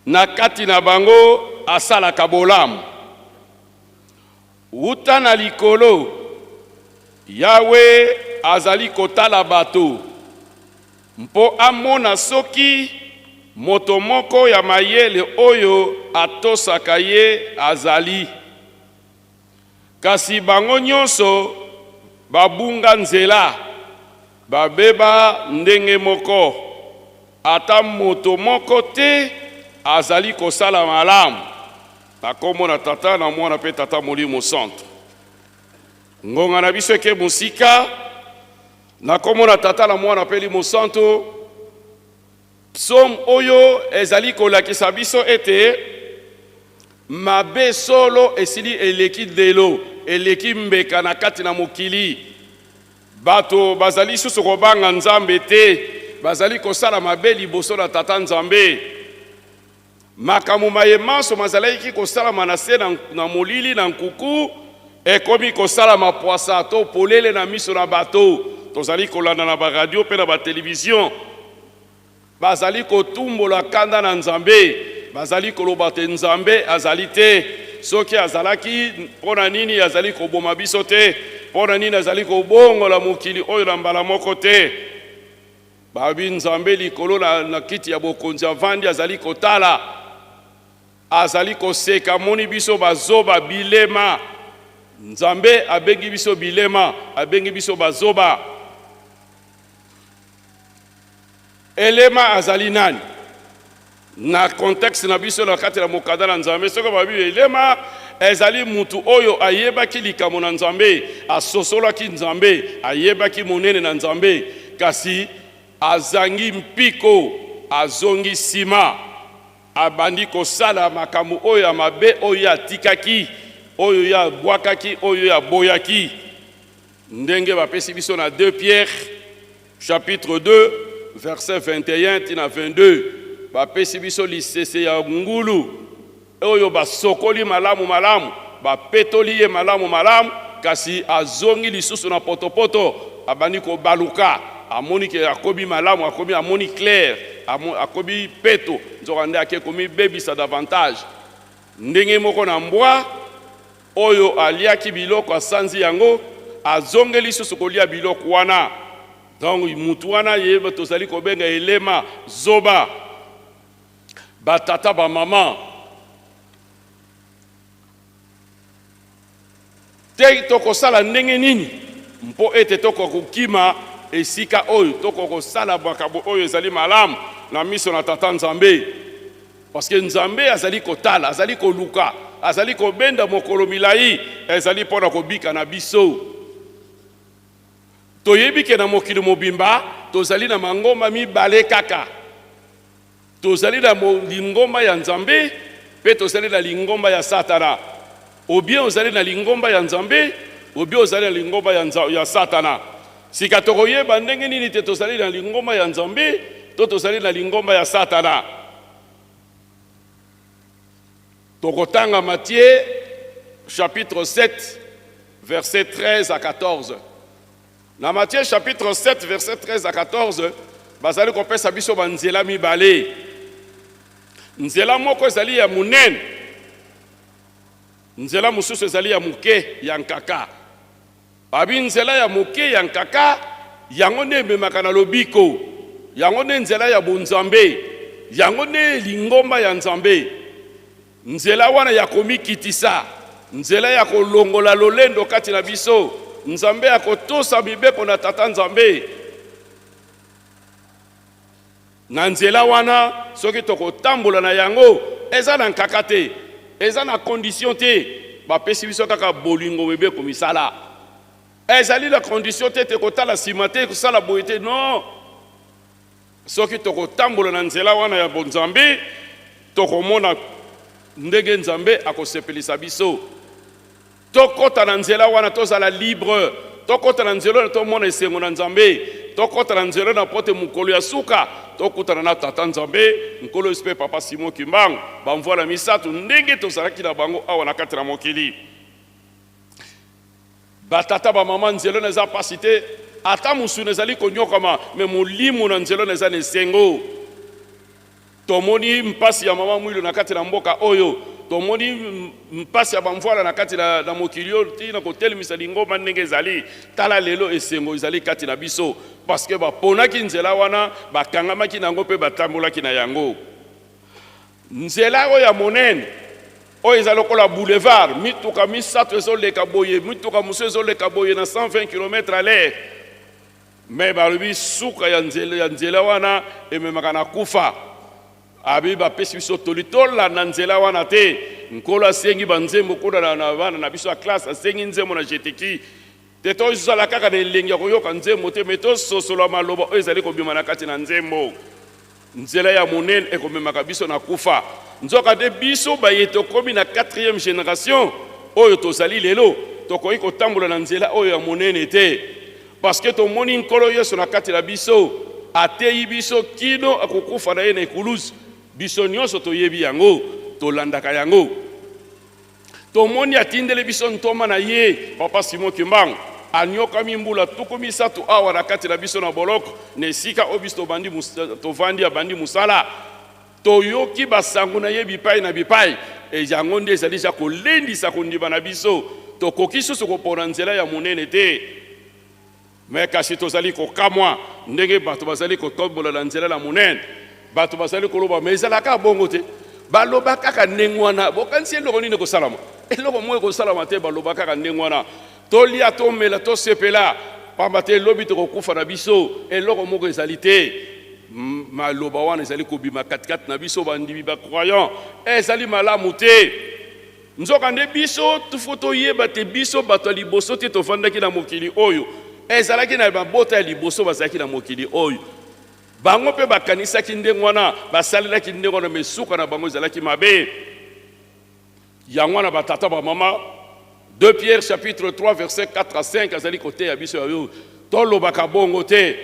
na kati na bango asalaka bolamu. Wuta na likolo, Yawe azali kotala bato, mpo amona soki moto moko ya mayele oyo atosaka ye azali. Kasi bango nyonso babunga nzela, babeba ndenge moko, ata moto moko te azali kosala malamu. Na kombo na Tata na Mwana pe Tata Molimo Santo. Ngonga na biso ke musika, na kombo na Tata na Mwana pe Molimo Santo. Psaume oyo ezali kolakisa biso ete mabe solo esili eleki delo, eleki mbeka na kati na mokili. Bato bazali susu kobanga Nzambe te, bazali kosala mabe liboso na Tata Nzambe. Makamu mayemanso mazalaiki kosala manase na molili na nkuku, ekomi kosala mapoasa to polele na miso na bato. Tozali kolanda na ba radio pe na ba television. Bazali kotumbola kanda na Nzambe, bazali koloba te Nzambe azali te. Soki azalaki pona nini azali koboma biso te, pona nini azali kobongola mokili oyo na mbala moko te. Babi Nzambe likolo na kiti ya bokonzi avandi azali kotala, azali koseka moni biso bazoba bilema. Nzambe abengi biso bilema, abengi biso bazoba. Elema azali nani? Na contexte na biso na kati na mokada na Nzambe, soko babi elema ezali mutu oyo ayebaki likambo na Nzambe, asosolaki Nzambe, ayebaki monene na Nzambe, kasi azangi mpiko, azongi sima, abandi kosala makambo oyo ya mabe oyo atikaki, oyo ya bwakaki, oyo ya boyaki. Ndenge bapesi biso na 2 Pierre chapitre 2 verset 21 tina 22. Bapesi biso lisese ya ngulu oyo basokoli malamu malamu, bapetoli ye malamu malamu, kasi azongi lisusu na potopoto, abandi ko baluka, amoni ke akobi malamu, akobi amoni clair, akobi peto, nzokande ake komi bebisa davantage. Ndenge moko na mbwa oyo aliaki biloko asanzi yango, azongeli lisusu kolia biloko wana. Donc mutu wana yeba tozali kobenga elema zoba. Batata ba mama te toko sala ndenge nini mpo ete toko kukima esika oyo, toko kosala bakabo oyo ezali malamu na miso na Tata Nzambe. Parce que Nzambe azali kotala, azali koluka, azali kobenda mokolo milai, ezali pona kobika na biso. Toyebike na mokili mobimba, tozali na mangomba mibale kaka. Tozali na lingomba ya Nzambe, pe tozali na lingomba ya Satana. Ou bien ozali na lingomba ya Nzambe, ou bien ozali na lingomba ya Satana. Sika tokoyeba ndenge nini te tozali na lingomba ya Nzambe, to tozali na lingomba ya Satana. Tokotanga Matthieu chapitre 7 verset 13 à 14. Dans Matthieu chapitre 7 verset 13 à 14, bazali kopesa biso banzela mibale. Nzela moko ezali ya munene, nzela mususu ezali ya muke ya nkaka. Abi nzela ya muke ya nkaka yango ne memaka na lobiko, yango ne nzela ya bonzambe, yango ne lingomba ya Nzambe. Nzela wana ya komikitisa, nzela ya kolongola lolendo kati na biso, Nzambe ya kotosa mibeko na Tata Nzambe. Na nzela wana soki tokotambola na yango eza na nkaka te, eza na condition te, bapesi biso kaka bolingo mibeko misala. Ezali la condition te kotala sima te kosala boye te, non. Soki tokotambola na nzela wana ya bonzambe, tokomona ndenge Nzambe akosepelisa biso. Tokota na nzela wana tozala libre, tokota na nzela tomona esengo na Nzambe, tokota na nzela na pote mukolo ya suka, tokutana na Tata Nzambe, nkolo espe Papa Simon Kimbangu, bamvola misatu ndenge tozalaki na bango awa na kati na mokili. batata bamama nzela neza pasi te ata musu nezali konyokama me molimo na nzela neza nesengo tomoni mpasi ya mama mwilo na kati na mboka oyo tomoni mpasi ya bamvwala na kati na mokili oyo tina kotelemisa lingomba ndenge ezali tala lelo esengo ezali kati na biso parce que baponaki nzela wana bakangamaki nango mpe batambolaki na yango nzela oyo ya monene oyo ezali lokola boulevard mituka misato ezoleka boye mituka mosusu ezoleka boye na 120 km à l'heure me balobi suka ya nzela wana ememaka na kufa abi bapesi biso tolitola na nzela wana te nkolo asengi banzembo kuna na bana na biso ya classe asengi nzembo na jeteki te tozala kaka na elengi ya koyoka nzembo te me tososola maloba oyo ezali kobima na kati na nzembo nzela ya monene ekomemaka biso na kufa nzoka te biso baye tokomi na 4e génération oyo tozali lelo tokoki kotambola na nzela oyo ya monene te parce que tomoni nkolo yesu na kati na biso ateyi biso kino akokufa na ye na ekulusu biso nyonso toyebi yango tolandaka yango tomoni atindeli biso ntoma na ye papa Simon Kimbangu anyokami mbula tuku misato awa na kati na biso na boloko na esika oyo biso tovandi abandi musala toyoki basango na ye bipai na bipai yango nde ezali ja kolendisa kondima na biso tokoki susu kopona nzela ya monene te me kasi tozali kokamwa ndenge bato bazali kotombola na nzela ya monene bato bazali koloba me ezalaka bongo te baloba kaka ndenge wana bokanisi eloko nini kosalama eloko moko kosalama te baloba kaka ndenge wana tolia tomela tosepela pamba te elobi tokokufa na biso eloko moko ezali te maloba wana ezali kobima katikati na biso bandimi bacroyant ezali malamu te nzoka nde biso tufo toyeba te biso bato ya liboso te tovandaki na mokili oyo ezalaki na babota ya liboso bazalaki na mokili oyo bango mpe bakanisaki ndenge wana basalelaki ndenge wana mesuka na bango ezalaki mabe yango wana batata bamama 2 Pierre chapitre 3 verset 4 à 5 azali kote ya biso yayo tolobaka bongo te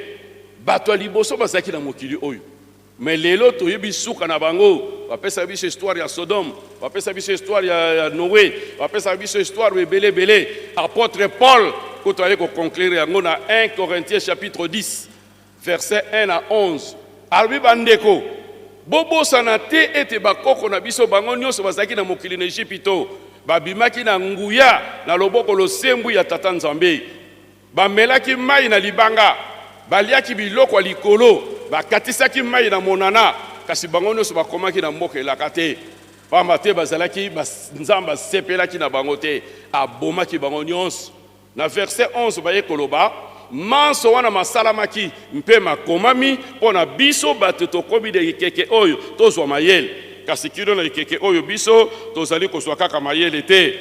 bato ya liboso bazalaki na mokili oyo me lelo toyebi suka na bango bapesa biso histoire ya Sodome bapesa biso histoire ya Noé bapesa biso histoire ebele apôtre Paul koto aye koconclure yango na 1 Corinthiens chapitre 10 verset 1 à 11 albi bandeko bobosana te ete bakoko na biso bango nyonso bazalaki na mokili na Ejipito babimaki na nguya na loboko losembu ya tata Nzambe bamelaki mai na libanga baliaki biloko likolo bakatisaki mai na monana kasi bango nyonso bakomaki na mboka elaka te pamba te bazalaki Nzambe asepelaki na bango te abomaki bango nyonso na verset 11 baye koloba manso wana masalamaki mpe makomami pona biso bato tokomi de ekeke oyo tozwa mayele kasi kino na ekeke oyo biso tozali kozwa kaka mayele te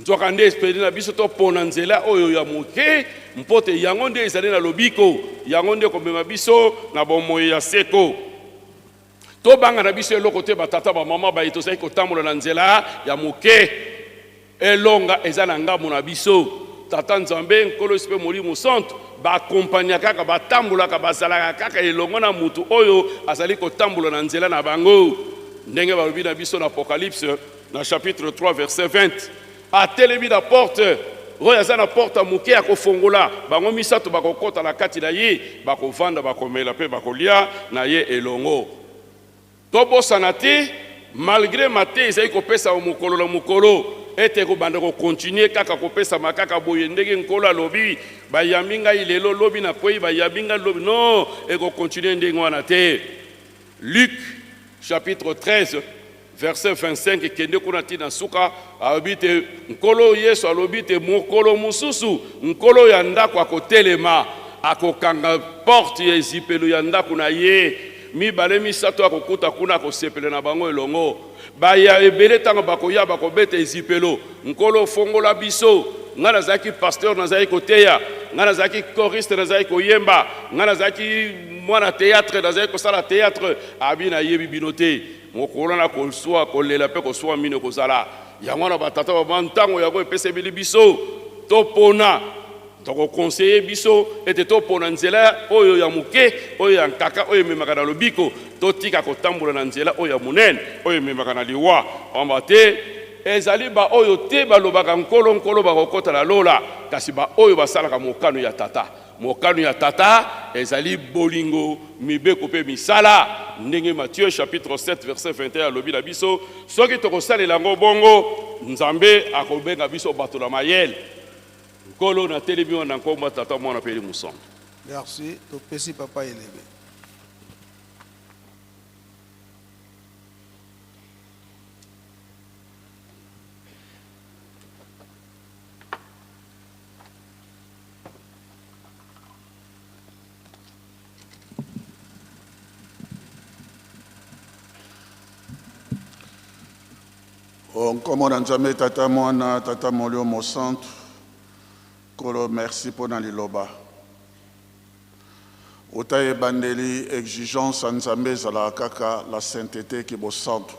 nzoka nde espeli na biso topona nzela oyo ya moke mpote yango nde ezali na lobiko yango nde komema biso na bomoi ya seko tobanga na biso eloko te batata bamama baye tozali kotambola na nzela ya moke elonga eza na ngambo na biso tata Nzambe nkolo sipe molimo santo bakompanya kaka batambulaka bazalaka kaka elongo na mutu oyo azali kotambola na nzela na bango ndenge balobi na biso na Apocalypse na chapitre 3 verset 20 atelemi na porte oyo aza na porte moke ya kofongola bango misato bakokota na kati na ye bakovanda bakomela mpe bakolia na ye elongo tobosana te malgré mate ezali kopesa mokolo na mokolo ete kobanda kokontinue kaka kopesa makaka boye ndenge nkolo alobi bayambi ngai lelo lobi na kwei bayambi ngai lobi non ekokontinue ndenge wana te Luc chapitre 13 verset 25 kende kuna tina suka alobi te nkolo Yesu alobi te mokolo mususu nkolo ya ndako akotelema akokanga porte ya ezipelo ya ndako na ye mibale misato akokuta kuna akosepele na bango elongo baya ebele tango bakoya bakobeta ezipelo nkolo fongola biso nga nazalaki pasteur nazalaki koteya nga nazalaki choriste nazalaki koyemba nga nazalaki mwana théâtre nazalaki kosala théâtre abi na yebi bino te mokolo na koswa kolela mpe koswa mino kozala yango na batata bama ntango yango epesebeli biso topona toko conseiller biso ete topona nzela oyo ya muke oyo ya nkaka oyo ememaka na lobiko totika kotambola na nzela oyo ya munene oyo ememaka na liwa pamba te ezali ba oyo te balobaka nkolo nkolo bakokota na lola kasi ba oyo basalaka mokano ya tata. Mokano ya tata ezali bolingo mibeko pe misala ndenge Matthieu chapitre 7 verset 21 alobi na biso soki tokosalela yango bongo Nzambe akobenga biso bato na mayele. Nkolo na telemi na nkombo tata mwana pe Musantu. Merci. Topesi papa élevé. Comme Nzambe tata mwana tata molio mosantu kolo merci pour na liloba otaye bandeli exigence Nzambe zala kaka la sainteté qui bosantu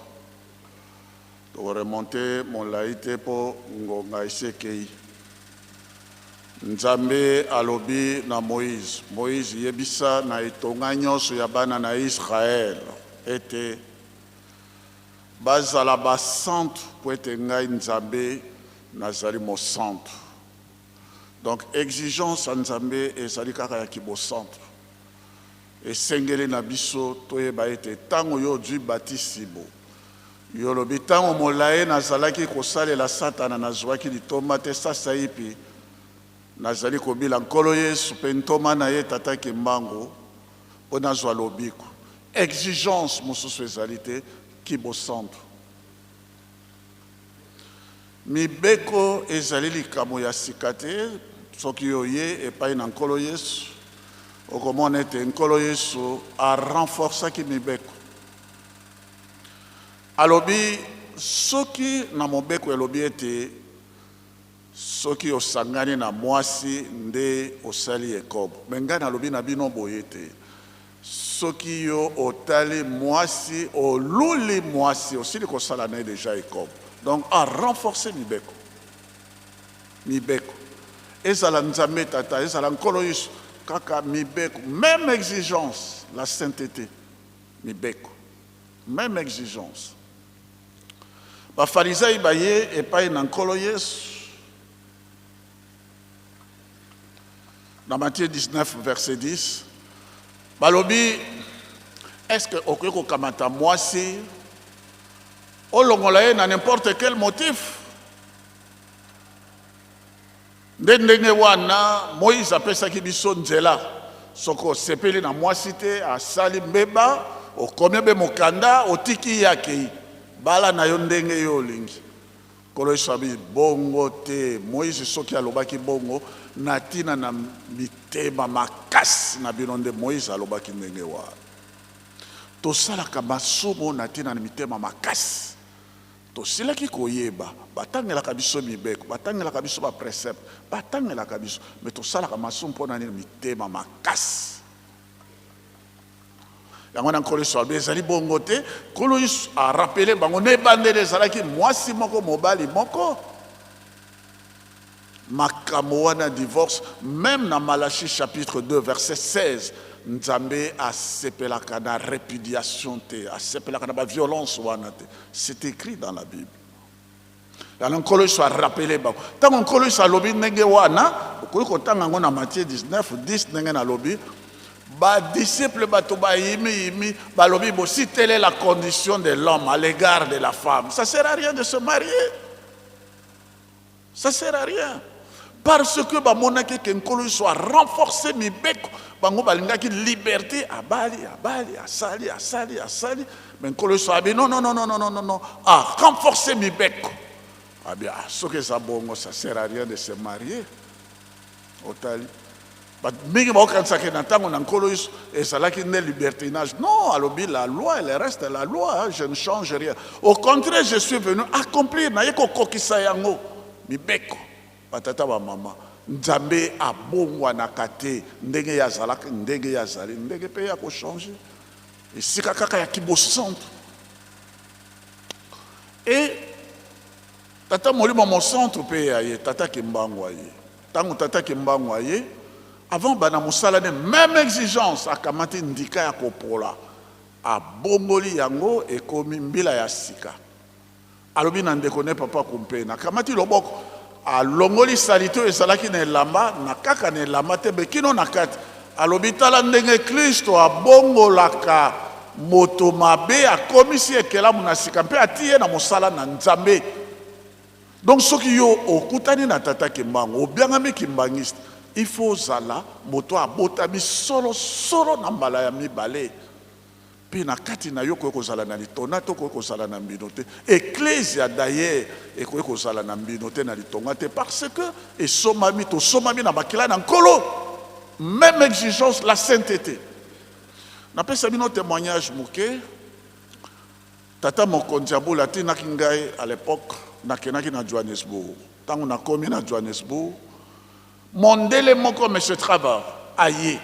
to remonter mon laïté pour ngonga isekei Nzambe alobi na Moïse yebisa na itonga nyonso ya bana na Israël ete bazala ba centre pour être ngai Nzambe nazali mo centre. Donc exigence Nzambe ezali kaka ya kibo centre. Et sengeli na biso toyeba ete tango yo du batisibo. Yo lobi tango molaye nazalaki kosalela satana nazwaki litoma te sasa ipi nazali kobila nkolo Yesu pe ntoma na ye tata kimbango po nazwa lobiko. Exigence mosusu ezali te kibo centre. Mibeko ezali likamo ya sikate soki oye epai na nkolo Yesu okomona ete nkolo Yesu a renforcaki mibeko alobi soki na mobeko elobi ete soki osangani na mwasi nde osali ekobo me ngai nalobi na bino boye te soki yo otali mwasi oluli mwasi osili kosala na ye deja ekobo. Donc à renforcer mibeko. Mibeko. Ezala Nzambe tata, ezala nkolo Yesu kaka mibeko, même exigence la sainteté. Mibeko. Même exigence. Ba pharisai baye epai na nkolo Yesu. Dans Matthieu 19 verset 10, balobi est-ce que okoko kamata mwasi olongolaye na n'importe quel motif ndenge wana Moïse apesaki biso nzela soko sepeli na mwasi te asali mbeba okomi be mokanda otiki yake bala na yo ndenge yo olingi kolo isabi bongo te Moïse soki alobaki bongo na tina na mitema makasi na bino nde Moïse alobaki ndenge wana tosalaka masumu na tina na mitema makasi tosilaki koyeba batangelaka biso mibeko batangelaka biso ba précepte batangelaka biso mais tosalaka masumu mpona nini mitema makasi yango na nkolo Yesu ezali bongo te nkolo Yesu a rappelé bango ne bandele ezalaki mwasi moko mobali moko makambo wana divorce même na Malachie chapitre 2 verset 16 Nzambe asepelaka na répudiation te asepelaka na ba violence wana te c'est écrit dans la Bible. Alors nkolo Yesu a rappelé bango tango nkolo Yesu alobi ndenge wana okoki kotanga ngo na Matthieu 19 10 ndenge na lobi ba disciple bato ba yimi balobi bo si telle est la condition de l'homme à l'égard de la femme ça sert à rien de se marier, ça sert à rien parce que ba monaki ke nkolo Yesu a renforcé mibeko bango balingaki liberté abali asali mais nkolo Yesu a dit non a renforcé mibeko ah bien ce que ça bongo ça sert à rien de se marier otali mingi baokanisaki na ntango na nkolo Yesu ezalaki nde libertinage non alobi la loi elle reste la loi hein, je ne change rien au contraire je suis venu accomplir naye kokokisa yango mibeko batata ba mama Nzambe abongwanaka te ndenge yazalaka ndenge yazali ndenge pe ya kochanger esika kaka ya kibosantu et tata molimo mosantu pe ya ye tata kimbangwa ye tango tata kimbangwa ye avant bana musala ne même exigence akamati ndika ya kopola abongoli yango ekomi mbila ya sika alobi na ndeko ne papa kumpe na kamati loboko alongoli salito ezalaki na elamba na kaka na elamba te bekino na kati alobi tala ndenge Kristo abongolaka moto mabe akomisi ekelamu na sika mpe atie na mosala na Nzambe. Donc soki yo okutani na tata kimbango obiangami kimbangiste il faut zala moto abotami solo na mbala ya mibale puis na kati na yo ko zala na litona to ko zala na mbinote ecclesia d'ailleurs ko zala na mbinote na litonga te parce que et somami na bakila na nkolo même exigence la sainteté. Na pesa bino témoignage muke tata mokonzi abula tina kingai à l'époque nakenaki na Johannesburg. Tango na komi na Johannesburg mondele moko monsieur Travers aye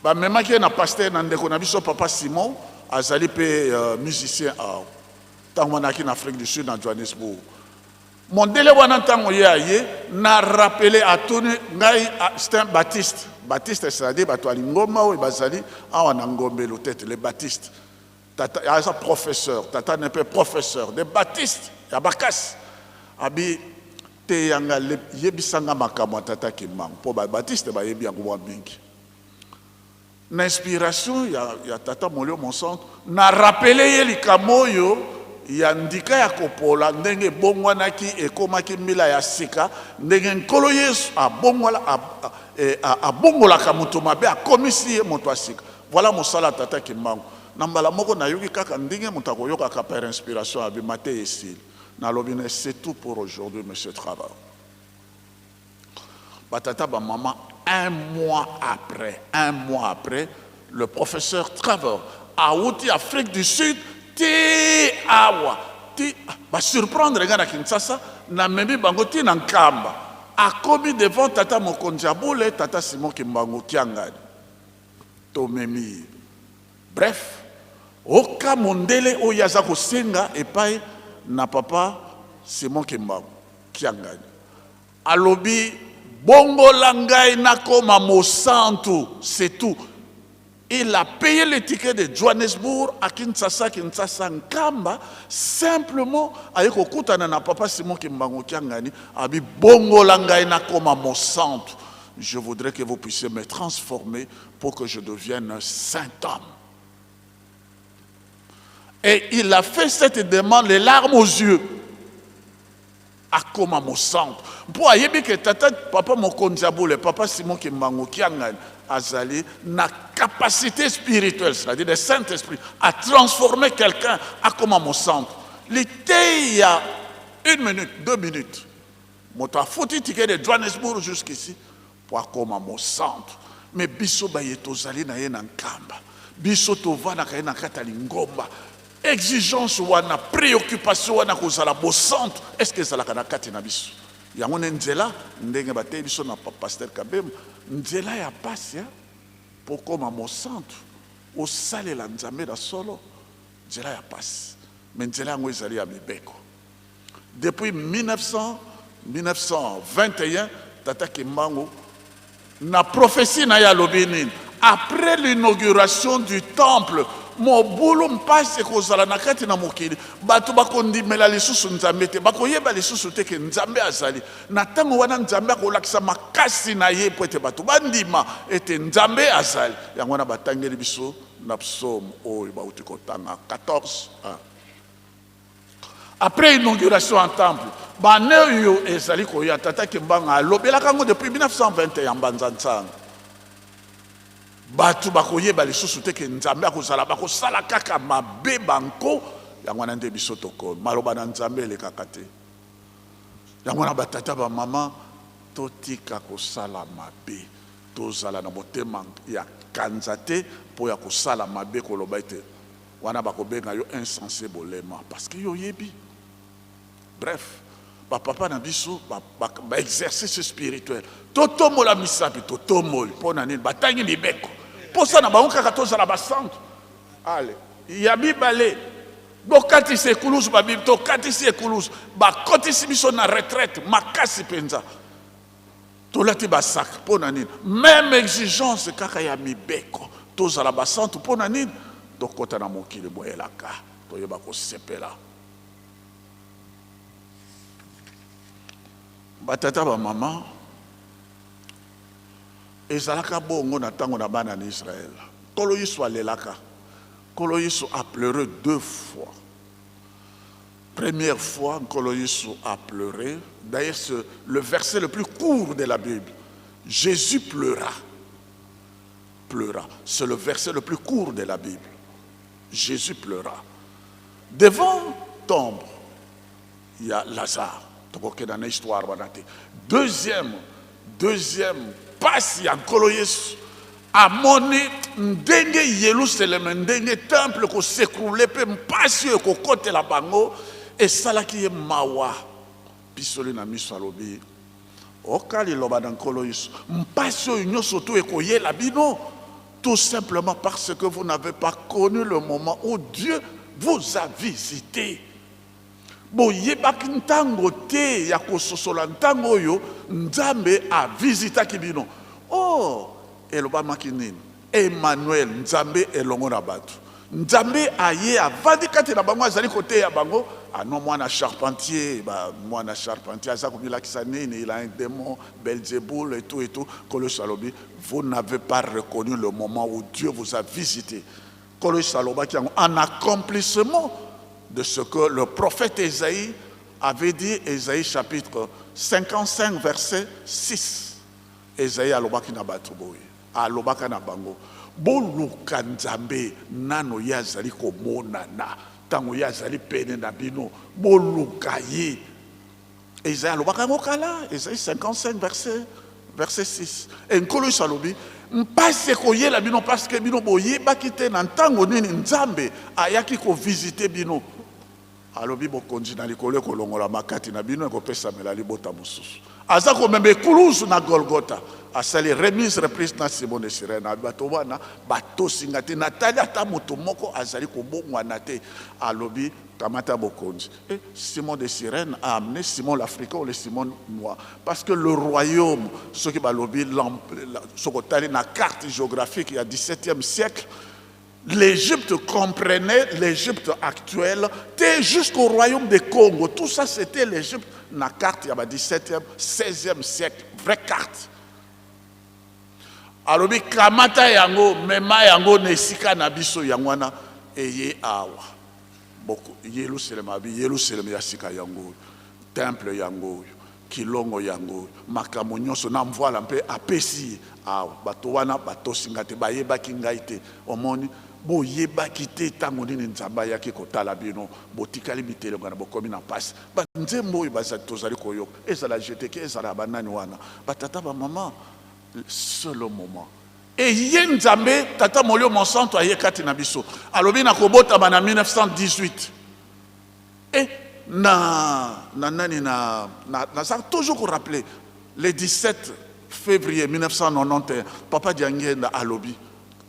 ba memaki na pasteur na ndeko na biso papa Simon azali pe musicien a tango na en Afrique du Sud na Johannesburg. Mondele wana tango ye aye na rappeler à toni ngai c'est un baptiste c'est-à-dire bato alingoma o bazali awa na ngombelo tête les baptistes tata ya professeur tata n'est pas professeur des baptistes ya bakas abi te yanga yebisanga makamwa tata kimang po ba baptiste ba yebi yango mingi na inspiration ya tata molio monsanto na rappeler ye likamoyo ya ndika ya kopola ndenge bongwanaki ekomaki mbila ya sika ndenge nkolo Yesu abongolaka moto mabe akomisi ye moto asika. Voilà mosala tata kimbangu na mbala moko na yoki kaka ndenge moto akoyokaka par inspiration abima te esili na lobine. C'est tout pour aujourd'hui monsieur Travers. Batata ba maman un mois après le professeur Travers a outi Afrique du Sud ti awa ti ba surprendre gana Kinshasa na membi bango ti na Nkamba akomi devant tata mokonzi abule tata Simon Kimbangu kiangani to memi. Bref oka mondele oyaza kosenga epai na papa Simon Kimbangu kiangani alobi bongo langai nakoma mosantu, c'est tout. Il a payé les tickets de Johannesburg à Kinshasa Nkamba, simplement avec okutana na papa Simon Kimbangu kiangani abi bongo langai nakoma mosantu. Je voudrais que vous puissiez me transformer pour que je devienne un saint homme. Et il a fait cette demande, les larmes aux yeux. Akoma mosantu. Pour ayebi que tata papa mokonziabule, papa Simon Kimbangu kiangani azali na capacité spirituelle, c'est-à-dire le Saint-Esprit, à transformer quelqu'un à comme mon centre. L'été, il y a 1 minute, 2 minutes. Moto a foutu ticket de Johannesburg jusqu'ici pour comme mon centre. Mais biso bayeto zali na ye na Nkamba. Biso tova na kaye na katali ngomba. Exigence wana, préoccupation wana kozala bo centre. Est-ce que ça la kana kati na biso? Yango nzela ndenge bate biso na pasteur Kabem nzela ya pasi pour koma mo centre au sale la Nzambe da solo nzela ya pasi mais nzela yango ezali ya mibeko. Depuis 1921 tata Kimbangu na prophétie na ya lobini après l'inauguration du temple mobulu mpasi kozala na kati na mokili bato bakondimela lisusu Nzambe te bakoyeba lisusu te ke Nzambe azali na tango wana Nzambe akolakisa makasi na ye po ete bato bandima ete Nzambe azali yango wana batangeli biso na psaume oyo bauti kotanga 14 après inauguration en temple bane oyo ezali koya tata Kimbangu alobelaka ngo depuis 1921 mbanza ntsanga batu bakoyeba lisusu te ke Nzambe akozala bakosala kaka mabe banko yango wana nde biso toko maloba na Nzambe elekaka te yango wana batata ba mama totika kosala mabe tozala na motema ya kanza te po ya kosala mabe koloba ete wana bakobenga yo insensé bolema parce que yo yebi. Bref papa na biso ba exercice spirituel totomola misapi totomoli pona nini batangi libeko posa na bango kaka tozala basantu ale ya bibale bokatisi ekulusu babibi tokatisi ekulusu bakotisi biso na retraite makasi penza tolati basaka pona nini même exigence kaka ya mibeko tozala basantu pona nini tokota na mokili boyelaka toyeba kosepela batata ba maman ezalaka bongo na tango na bana na Israël. Kolo Yesu alelaka. Kolo Yesu a pleuré 2 fois. Première fois, Kolo Yesu a pleuré. D'ailleurs, c'est le verset le plus court de la Bible. Jésus pleura. Pleura. C'est le verset le plus court de la Bible. Jésus pleura. Devant tombe, il y a Lazare. Deuxième passe, il y a Kolo Yesu. Amoni ndenge Yerusalem ndenge temple ko s'écrouler pe mpasi ko kote la bango et salaki ye mawa pisoli na miso alobi okali loba dans Kolo Yesu mpasi oyo surtout ekoyela bino tout simplement parce que vous n'avez pas connu le moment où Dieu vous a visité. Boyebaki ntango te ya kososola ntango oyo Nzambe a visitaki bino. Oh, elobamaki nini? Emmanuel, Nzambe elongo na bato. Nzambe aye avandi kati na bango azali kote ya bango. Ah non, mwana charpentier, mwana charpentier aza komilakisa nini, il a un démon, Belzéboul et tout. Kolo Salobi, vous n'avez pas reconnu le moment où Dieu vous a visité. Kolo Salobaki en accomplissement de ce que le prophète Ésaïe avait dit, Ésaïe chapitre 55 verset 6. Ésaïe alobaki na bato boye, alobaka na bango. Boluka Nzambe nano yazali komonana, tango yazali pene na bino, boluka ye. Ésaïe alobaka ngokala, Ésaïe 55 verset 6. Et Nkolo Salobi, mpase koyela bino parce que bino boye bakite na ntango nini Nzambe ayaki ko visiter bino. Alobi bokonzi na likolo kolongola makati na bino ekopesa mela libota mosusu. Aza ko membe kuluzu na Golgotha. Asali remise reprise na Simon de Cyrène. Bato wana bato singati Natalia ta moto moko azali ko bongwana te. Alobi kamata bokonzi. Et Simon de Cyrène a amené Simon l'Africain ou le Simon noir. Parce que le royaume, ce qui balobi sokotali na carte géographique il y a 17e siècle, l'Égypte comprenait l'Égypte actuelle, jusqu'au royaume de Congo. Tout ça, c'était l'Égypte. La carte, il y a 17e, 16e siècle. Vraie carte. Alors, kamata yango, mema yango, nesika nabiso yangwana, eye awa. Beaucoup. Yerusalem abi, Yerusalem yasika yango. Temple yango. Kilongo yango. Makambo nyonso na mvoala mpe apesi awa. Bato wana, bato singate, bayeba kingaite. Omoni. Bo yeba kite tango nini Nzamba yaki kotala bino botikali mitele ngana bokomi na pasi ba nzembo oyo baza tozali koyoka ezala jeteke ezala banani wana batata ba maman c'est le moment et ye Nzambe tata molio monsanto aye kati na biso alobi na kobota bana 1918 et ça toujours rappeler le 17 février 1991 papa Diangenda alobi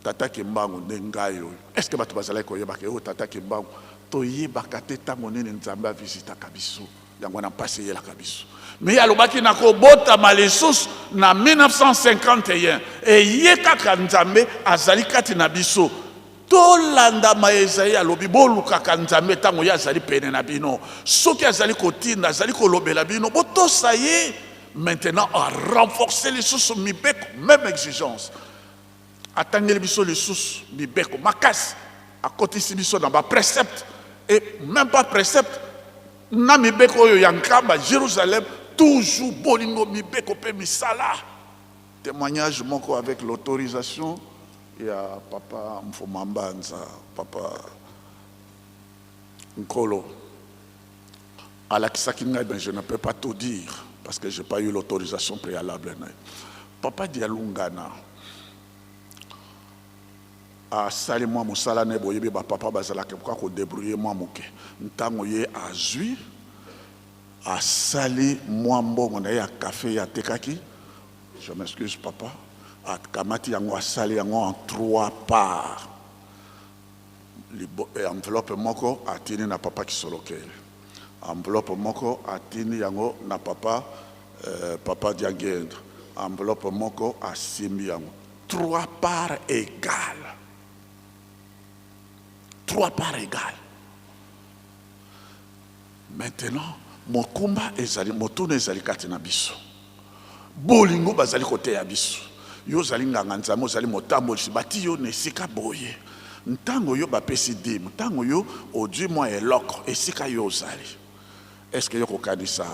Tata Kimbangu nengayo. Est-ce que bato bazala ko yeba ke o Tata Kimbangu to yebaka te tango nini Nzambe visita kabiso yango na passé yela kabiso. Mais alobaki na ko bota malesus na 1951 et ye kaka Nzambe azali kati na biso. To landa ma Esaïe alobi boluka ka Nzambe tango ya azali pene na bino. Soki azali kotinda azali ko lobela bino boto ça y est maintenant à renforcer les sous mibeko même exigence. Attendez biso les sous mibeko makas à côté si biso dans ba précepte et même pas précepte na mibeko yo yankamba Jérusalem toujours bolingo mibeko pe misala témoignage moko avec l'autorisation il y a papa Mfomambanza papa Nkolo à la Kisakinga ben je ne peux pas tout dire parce que j'ai pas eu l'autorisation préalable papa Dialungana a sali moi musala ne boyebi ba papa bazala ke pourquoi ko débrouiller moi moke ntango ye azui a sali moi mbongo na ya café ya tekaki je m'excuse papa a kamati yango a sali yango en 3 parts enveloppe moko a tini na papa kisolokele enveloppe moko a tini yango na papa papa Diangenda enveloppe moko a simbi yango 3 parts égales 3 parts égales. Maintenant, mokumba ezali motuno ezali kati na biso bolingo bazali kote ya biso yo zali nganga nzambe ozali motambolisi bati yo na esika boye ntango yo bapesi dim ntango yo odwi mwa eloko esika yo ozali est-ce que yo kokanisa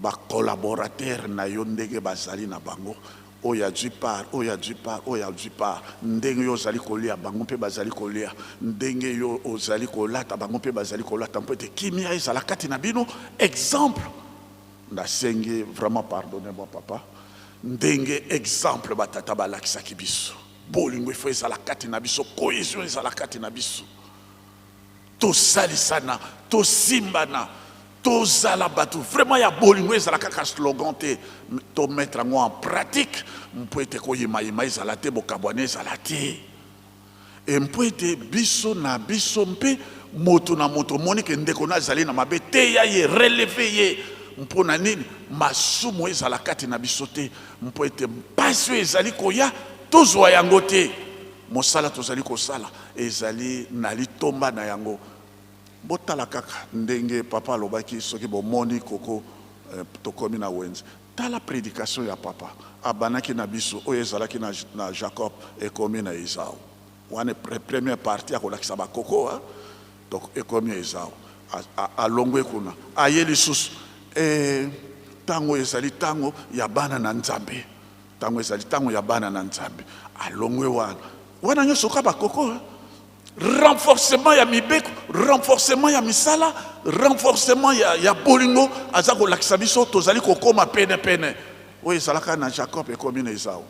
bacolaborateur na yo ndenge bazali na bango oya dwi part oya dwi part oya dwi part ndenge yo ozali kolia bango mpe bazali kolia ndenge yo ozali kolata bango mpe bazali kolata mpo ete kimia ezala kati na bino exemple nasengi vraiment pardonnez-moi papa ndenge exemple batata balakisaki biso bolingo ifo ezala kati na biso cohésion ezala kati na biso tosalisana tosimbana tozala bato vraiment ya bolingo ezala kaka slogan te to mettre yango en pratique mpo ete koyimayima ezala te bokabwane ezala te e mpo ete biso na biso mpe moto na moto moni ke ndeko na azali na mabe te ya ye releve ye mpo na nini masumu ezala kati na biso te mpo ete mpasi oyo ezali koya tozwa yango te mosala tozali kosala ezali na litomba na yango botala kaka ndenge papa alobaki soki bomoni koko tokomi na wenze tala prédication ya papa abanaki na biso oyo ezalaki na Jacob ekomi na Esau wana première partie akolakisa bakoko donc ekomi ya Esau alongwe kuna aye lisusu tango ezali tango ya bana na Nzambe tango ezali tango ya bana na Nzambe alongwe wana nyonso ka bakoko renforcement ya mibeko renforcement ya misala renforcement ya bolingo aza kolakisa biso tozali kokoma pene pene oyo ezalaka na Jacob ekomi na Esau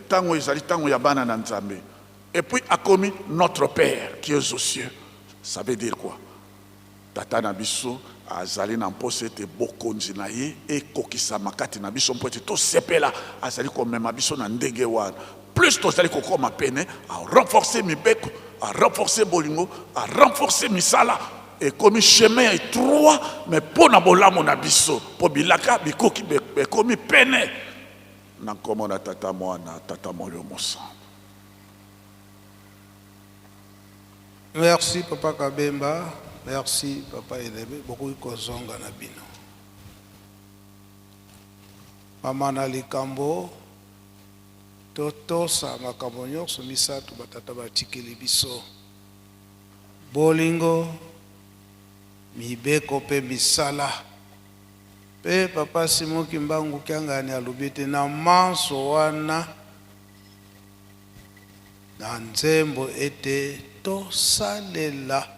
tango ezali tango ya bana na Nzambe et puis akomi notre père qui est aux cieux ça veut dire quoi tata na biso azali na mposa ete bokonzi na ye ekokisama kati na biso mpo ete tosepela azali komema biso na ndenge wana plus tozali kokoma pene a renforcer mibeko a renforcer bolingo a renforcer misala ekomi chemin étroit mais mpo na bolamu na biso mpo bilaka bikoki bekomi pene na nkombo na tata mwana tata molio mosantu. Merci papa Kabemba, merci papa Elebe, beaucoup kozonga na bino. Mama na likambo totosa makambo nyonso misatu batata batikeli biso bolingo mibeko pe misala pe papa Simon Kimbangu kyangani alobete na manso wana na nzembo ete tosalela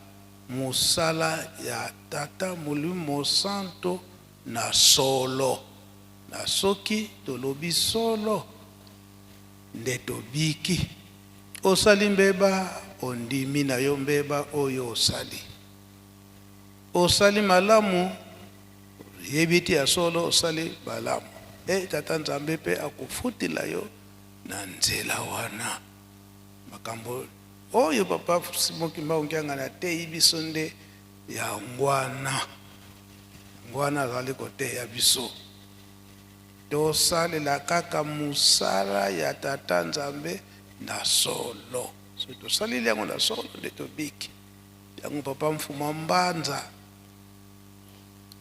musala ya tata Molimo Santo na solo na soki tolobi solo nde tobiki osali mbeba ondimi na yo mbeba oyo osali malamu yebiti ya solo osali malamu tata Nzambe pe akufutila yo na nzela wana makambo oyo papa Simon Kimbangu kyangana te biso nde ya ngwana azali kote ya biso tosalela kaka musala ya tata Nzambe na solo so tosaleli yango na solo nde tobiki yango papa Mfuma Mbanza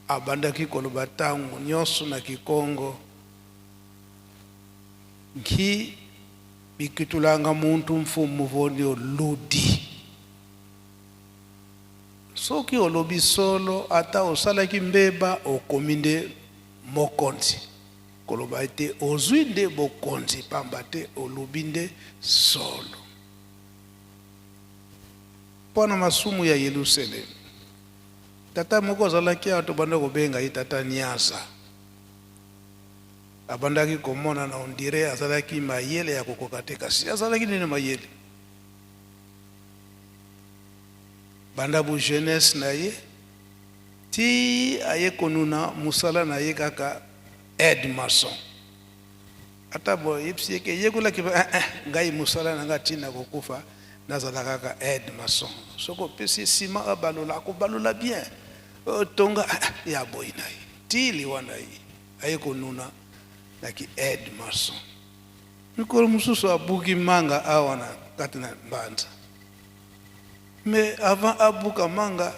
abandaki koloba ntango nyonso na Kikongo nki bikitulanga muntu mfumu voni oludi soki olobi solo ata osalaki mbeba okomi nde mokonzi koloba ete ozwi nde bokonzi pamba te olobi nde solo mpona masumu ya Yerusalemu tata moko azalaki awa tobanda kobenga ye tata Nyasa abandaki komona na ondire azalaki mayele ya kokoka te kasi azalaki nini mayele banda bu jeunesse na ye ti aye konuna musala na ye kaka aide maçon ata bo yepsieke yekolaki ngai musala na nga tina kokufa nazala kaka aide maçon soko pesi sima abalola akobalola bien tonga ya boy na ye ti liwana ye aye konuna naki aide maçon mikolo mususu abuki manga awa na kati na Mbanza mais avant abuka manga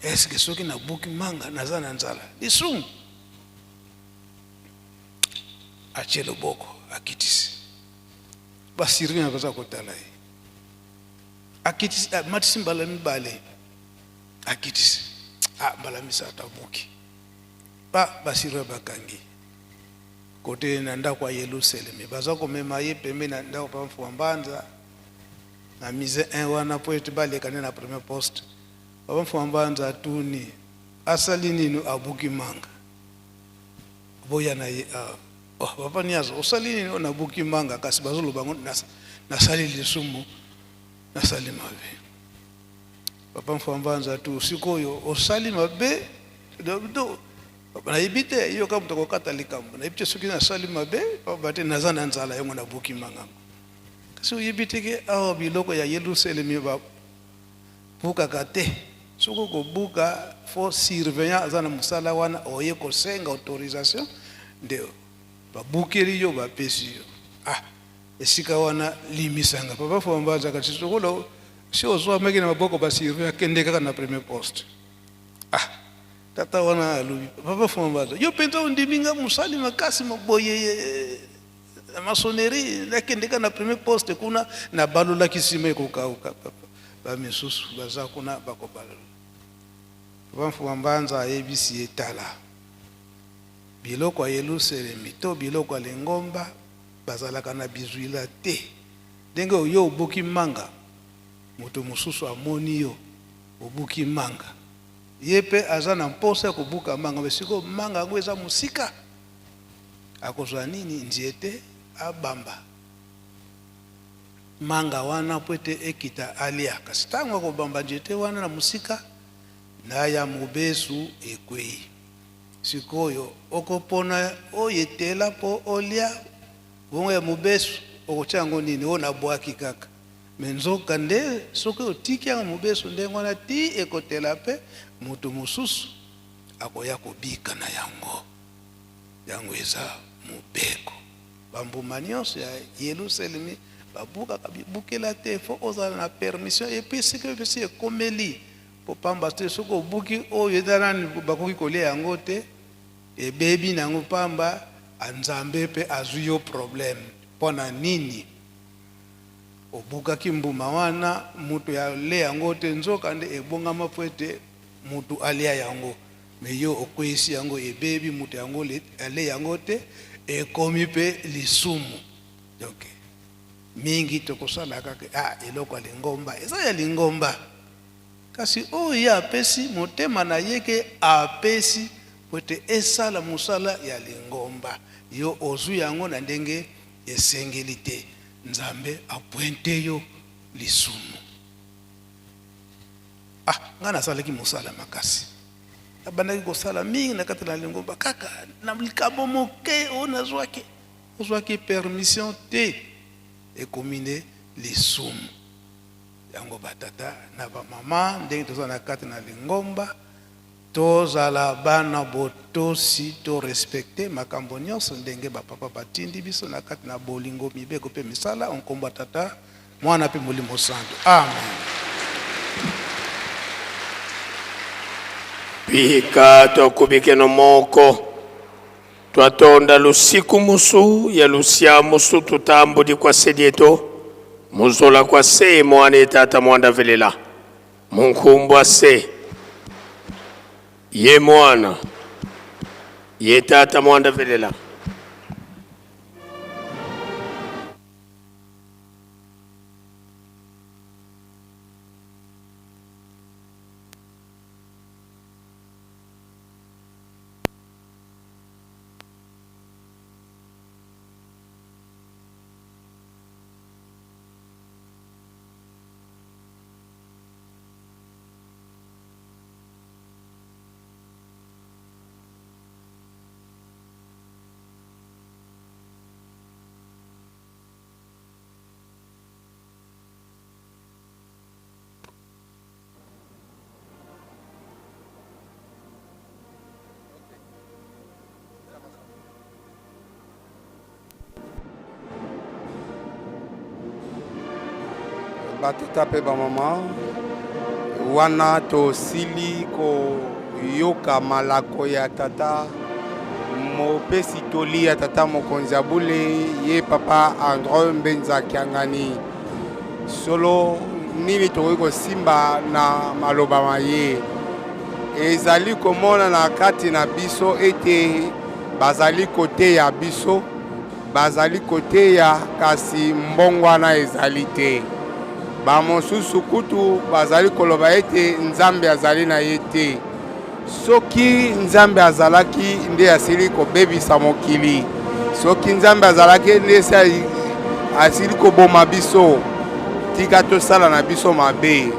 eske soki nabuki manga naza na nzala lisumu atie loboko akitisi basirvi na baza kotala ye akitisi matisi mbala mibale akitisi mbala misato abuki basirvi bakangi kote na ndako ya Yerusalemi baza komema ye pembeni na ndako pa mfuwa mbanza na mise 1 wana po ete balekane na premier poste baba mfuwa mbanza atuni asali nini abuki manga boya na ye papa niazo osali nini onabuki manga kasi bazoloba ngo nasali lisumu nasali mabe papa mfuwa mbanza tu sikoyo osali mabe do nayebi te yo kaka moto akokata likambo nayebi te soki nasali mabe pamba te naza na nzala yango nabuki mangango kasi oyebi teke awa biloko ya Yerusalemi babukaka te soki okobuka fo surveillant aza na mosala wana oye kosenga autorisation nde babukeli yo bapesi yo esika wana limisanga papa fo mbanza kati sokolo si ozwa meki na maboko basurveillant akende kaka na premier poste tata wana alubi papa fo mbanza yo penza ondiminga musali makasi maboye maçonnerie nakendeka na premier poste kuna na balolaki nsima ekokauka papa bamisusu baza kuna bakobalola papa fo mbanza ayebisi etala biloko ya Yerusalemi to biloko ya Lingomba bazalaka na bizwila te ndenge oyo obuki manga moto mosusu amoni yo obuki manga ye pe aza na mposa kobuka manga besiko manga yango eza musika akozwa nini nzete abamba manga wana po ete ekita alia kasi ntango akobamba nzete wana na musika na ya mobesu ekwei sikoyo okopona oyetela po olia bongo ya mobesu okotya yango nini oyo nabwaki kaka me nzoka nde soki otiki yango mobesu ndenge wana ti ekotela mpe moto mosusu akoya kobika na yango eza mobeko bambuma nyonso ya Yerusalemi babukaka bibukela te fo ozala na permission epuis soki epesi ekomeli po pamba te soki obuki oyo eza nani bakoki kolia yango te ebebi nango pamba anzambe mpe azwi yo problème mpona nini obukaki mbuma wana mutu ya le yango te nzoka nde ebongama po ete mutu alia yango me yo okwesi yango ebebi mutu yango ale yango te ekomi mpe lisumu donc mingi tokosala kaka eloko ya Lingomba eza ya Lingomba kasi oyo apesi motema na yeke apesi po ete esala mosala ya Lingomba yo ozwi yango na ndenge esengeli te nzambe apointe yo lisumu nga nasalaki mosala makasi abandaki kosala mingi na kati na Lingomba kaka na likambo moke oyo ozwaki permission te ekomi nde lisumu yango batata na bamama ndenge toza na kati na Lingomba tozala bana botosi to respecte makambo nyonso ndenge bapapa batindi biso na kati na bolingo mibeko mpe misala onkombo tata mwana mpe molimo santo amen. Pika tokubikeno moko twatonda lusiku musu ya lusia musu tutambudi kwa sedieto muzola kwa se mwane tata mwanda velela munkumbwa se ye mwana ye tata mwanda velela batata pe ba mama wana tosili koyoka malako ya tata mopesi toli ya tata mokonzi ya bule ye papa André Mbenza Kiangani solo nini tokoki kosimba na maloba maye ezali komona na kati na biso ete bazali kote ya biso bazali kote ya kasi mbongwana ezali te bamosusu kutu bazali koloba ete nzambe azali na ye te soki nzambe azalaki nde asili kobebisa mokili soki nzambe azalaki nde asili koboma biso tika tosala na biso mabe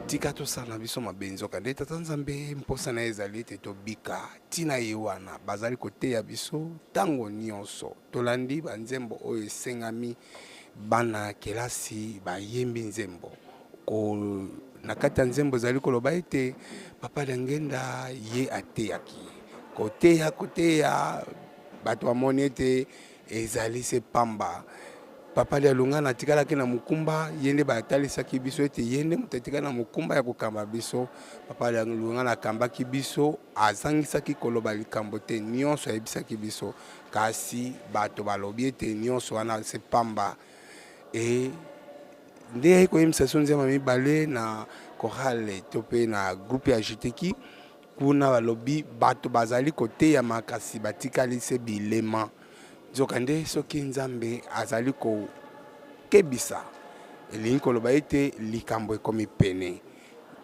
tika tosala na biso mabe nzoka nde tata nzambe mposa na ezali ete tobika tina ye wana bazali koteya biso ntango nyonso tolandi banzembo oyo esengami bana kelasi bayembi nzembo na kati ya nzembo ezali koloba ete papa Lengenda ye ateyaki koteya bato bamoni ete ezali se pamba papa Lialunga natikalaki na mukumba yende batalisaki biso ete yende mutatika na mukumba ya kokamba biso papa Lialunga nakambaki biso azangisaki koloba likambo te nyonso ayebisaki biso kasi bato balobi ete nyonso wana se pamba e nde koyemisa so nzema mibale na chorale to pe na groupe ya jiteki kuna balobi bato bazali koteya makasi batikali se bilema nzoka nde soki nzambe azali kokebisa elingi koloba ete likambo ekomi pene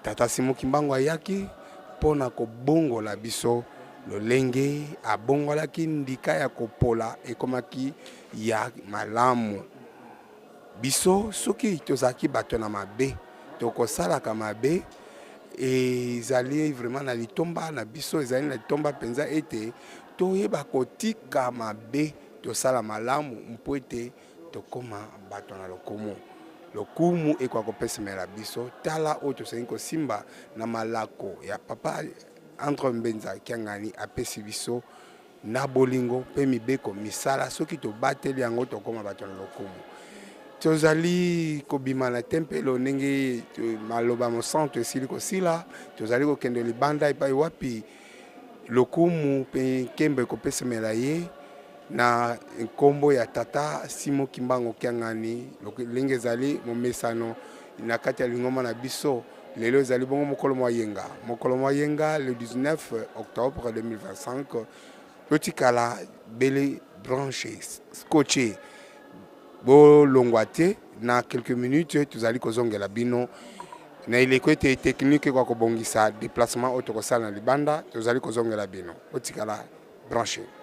tata Simon Kimbangu ayaki mpona kobongola biso lolenge abongolaki ndika ya kopola ekomaki ya malamu biso soki tozalaki bato na mabe tokosalaka mabe ezali vraiment na litomba na biso ezali na litomba penza ete toyeba kotika mabe tosala malamu mpo ete tokoma bato na lokumu ekwa kopesemela biso tala oyo tosengi kosimba na malako ya papa André Mbenza Kiangani apesi biso na bolingo mpe mibeko misala soki tobateli yango tokoma bato na lokumu tozali kobima na tempelo ndenge maloba mosantu esili kosila tozali kokende libanda epai wapi lokumu mpe nkembo ekopesemela ye na nkombo ya tata Simon Kimbangu Kiangani ndenge ezali momesano na kati ya lingoma na biso lelo ezali bongo mokolo mwa yenga le 19 octobre 2025 totikala bele branché scotché bolongwa te na quelques minutes tozali kozongela bino na ileko ete technique kwa kobongisa déplacement oyo tokosala na libanda tozali kozongela bino otikala branché.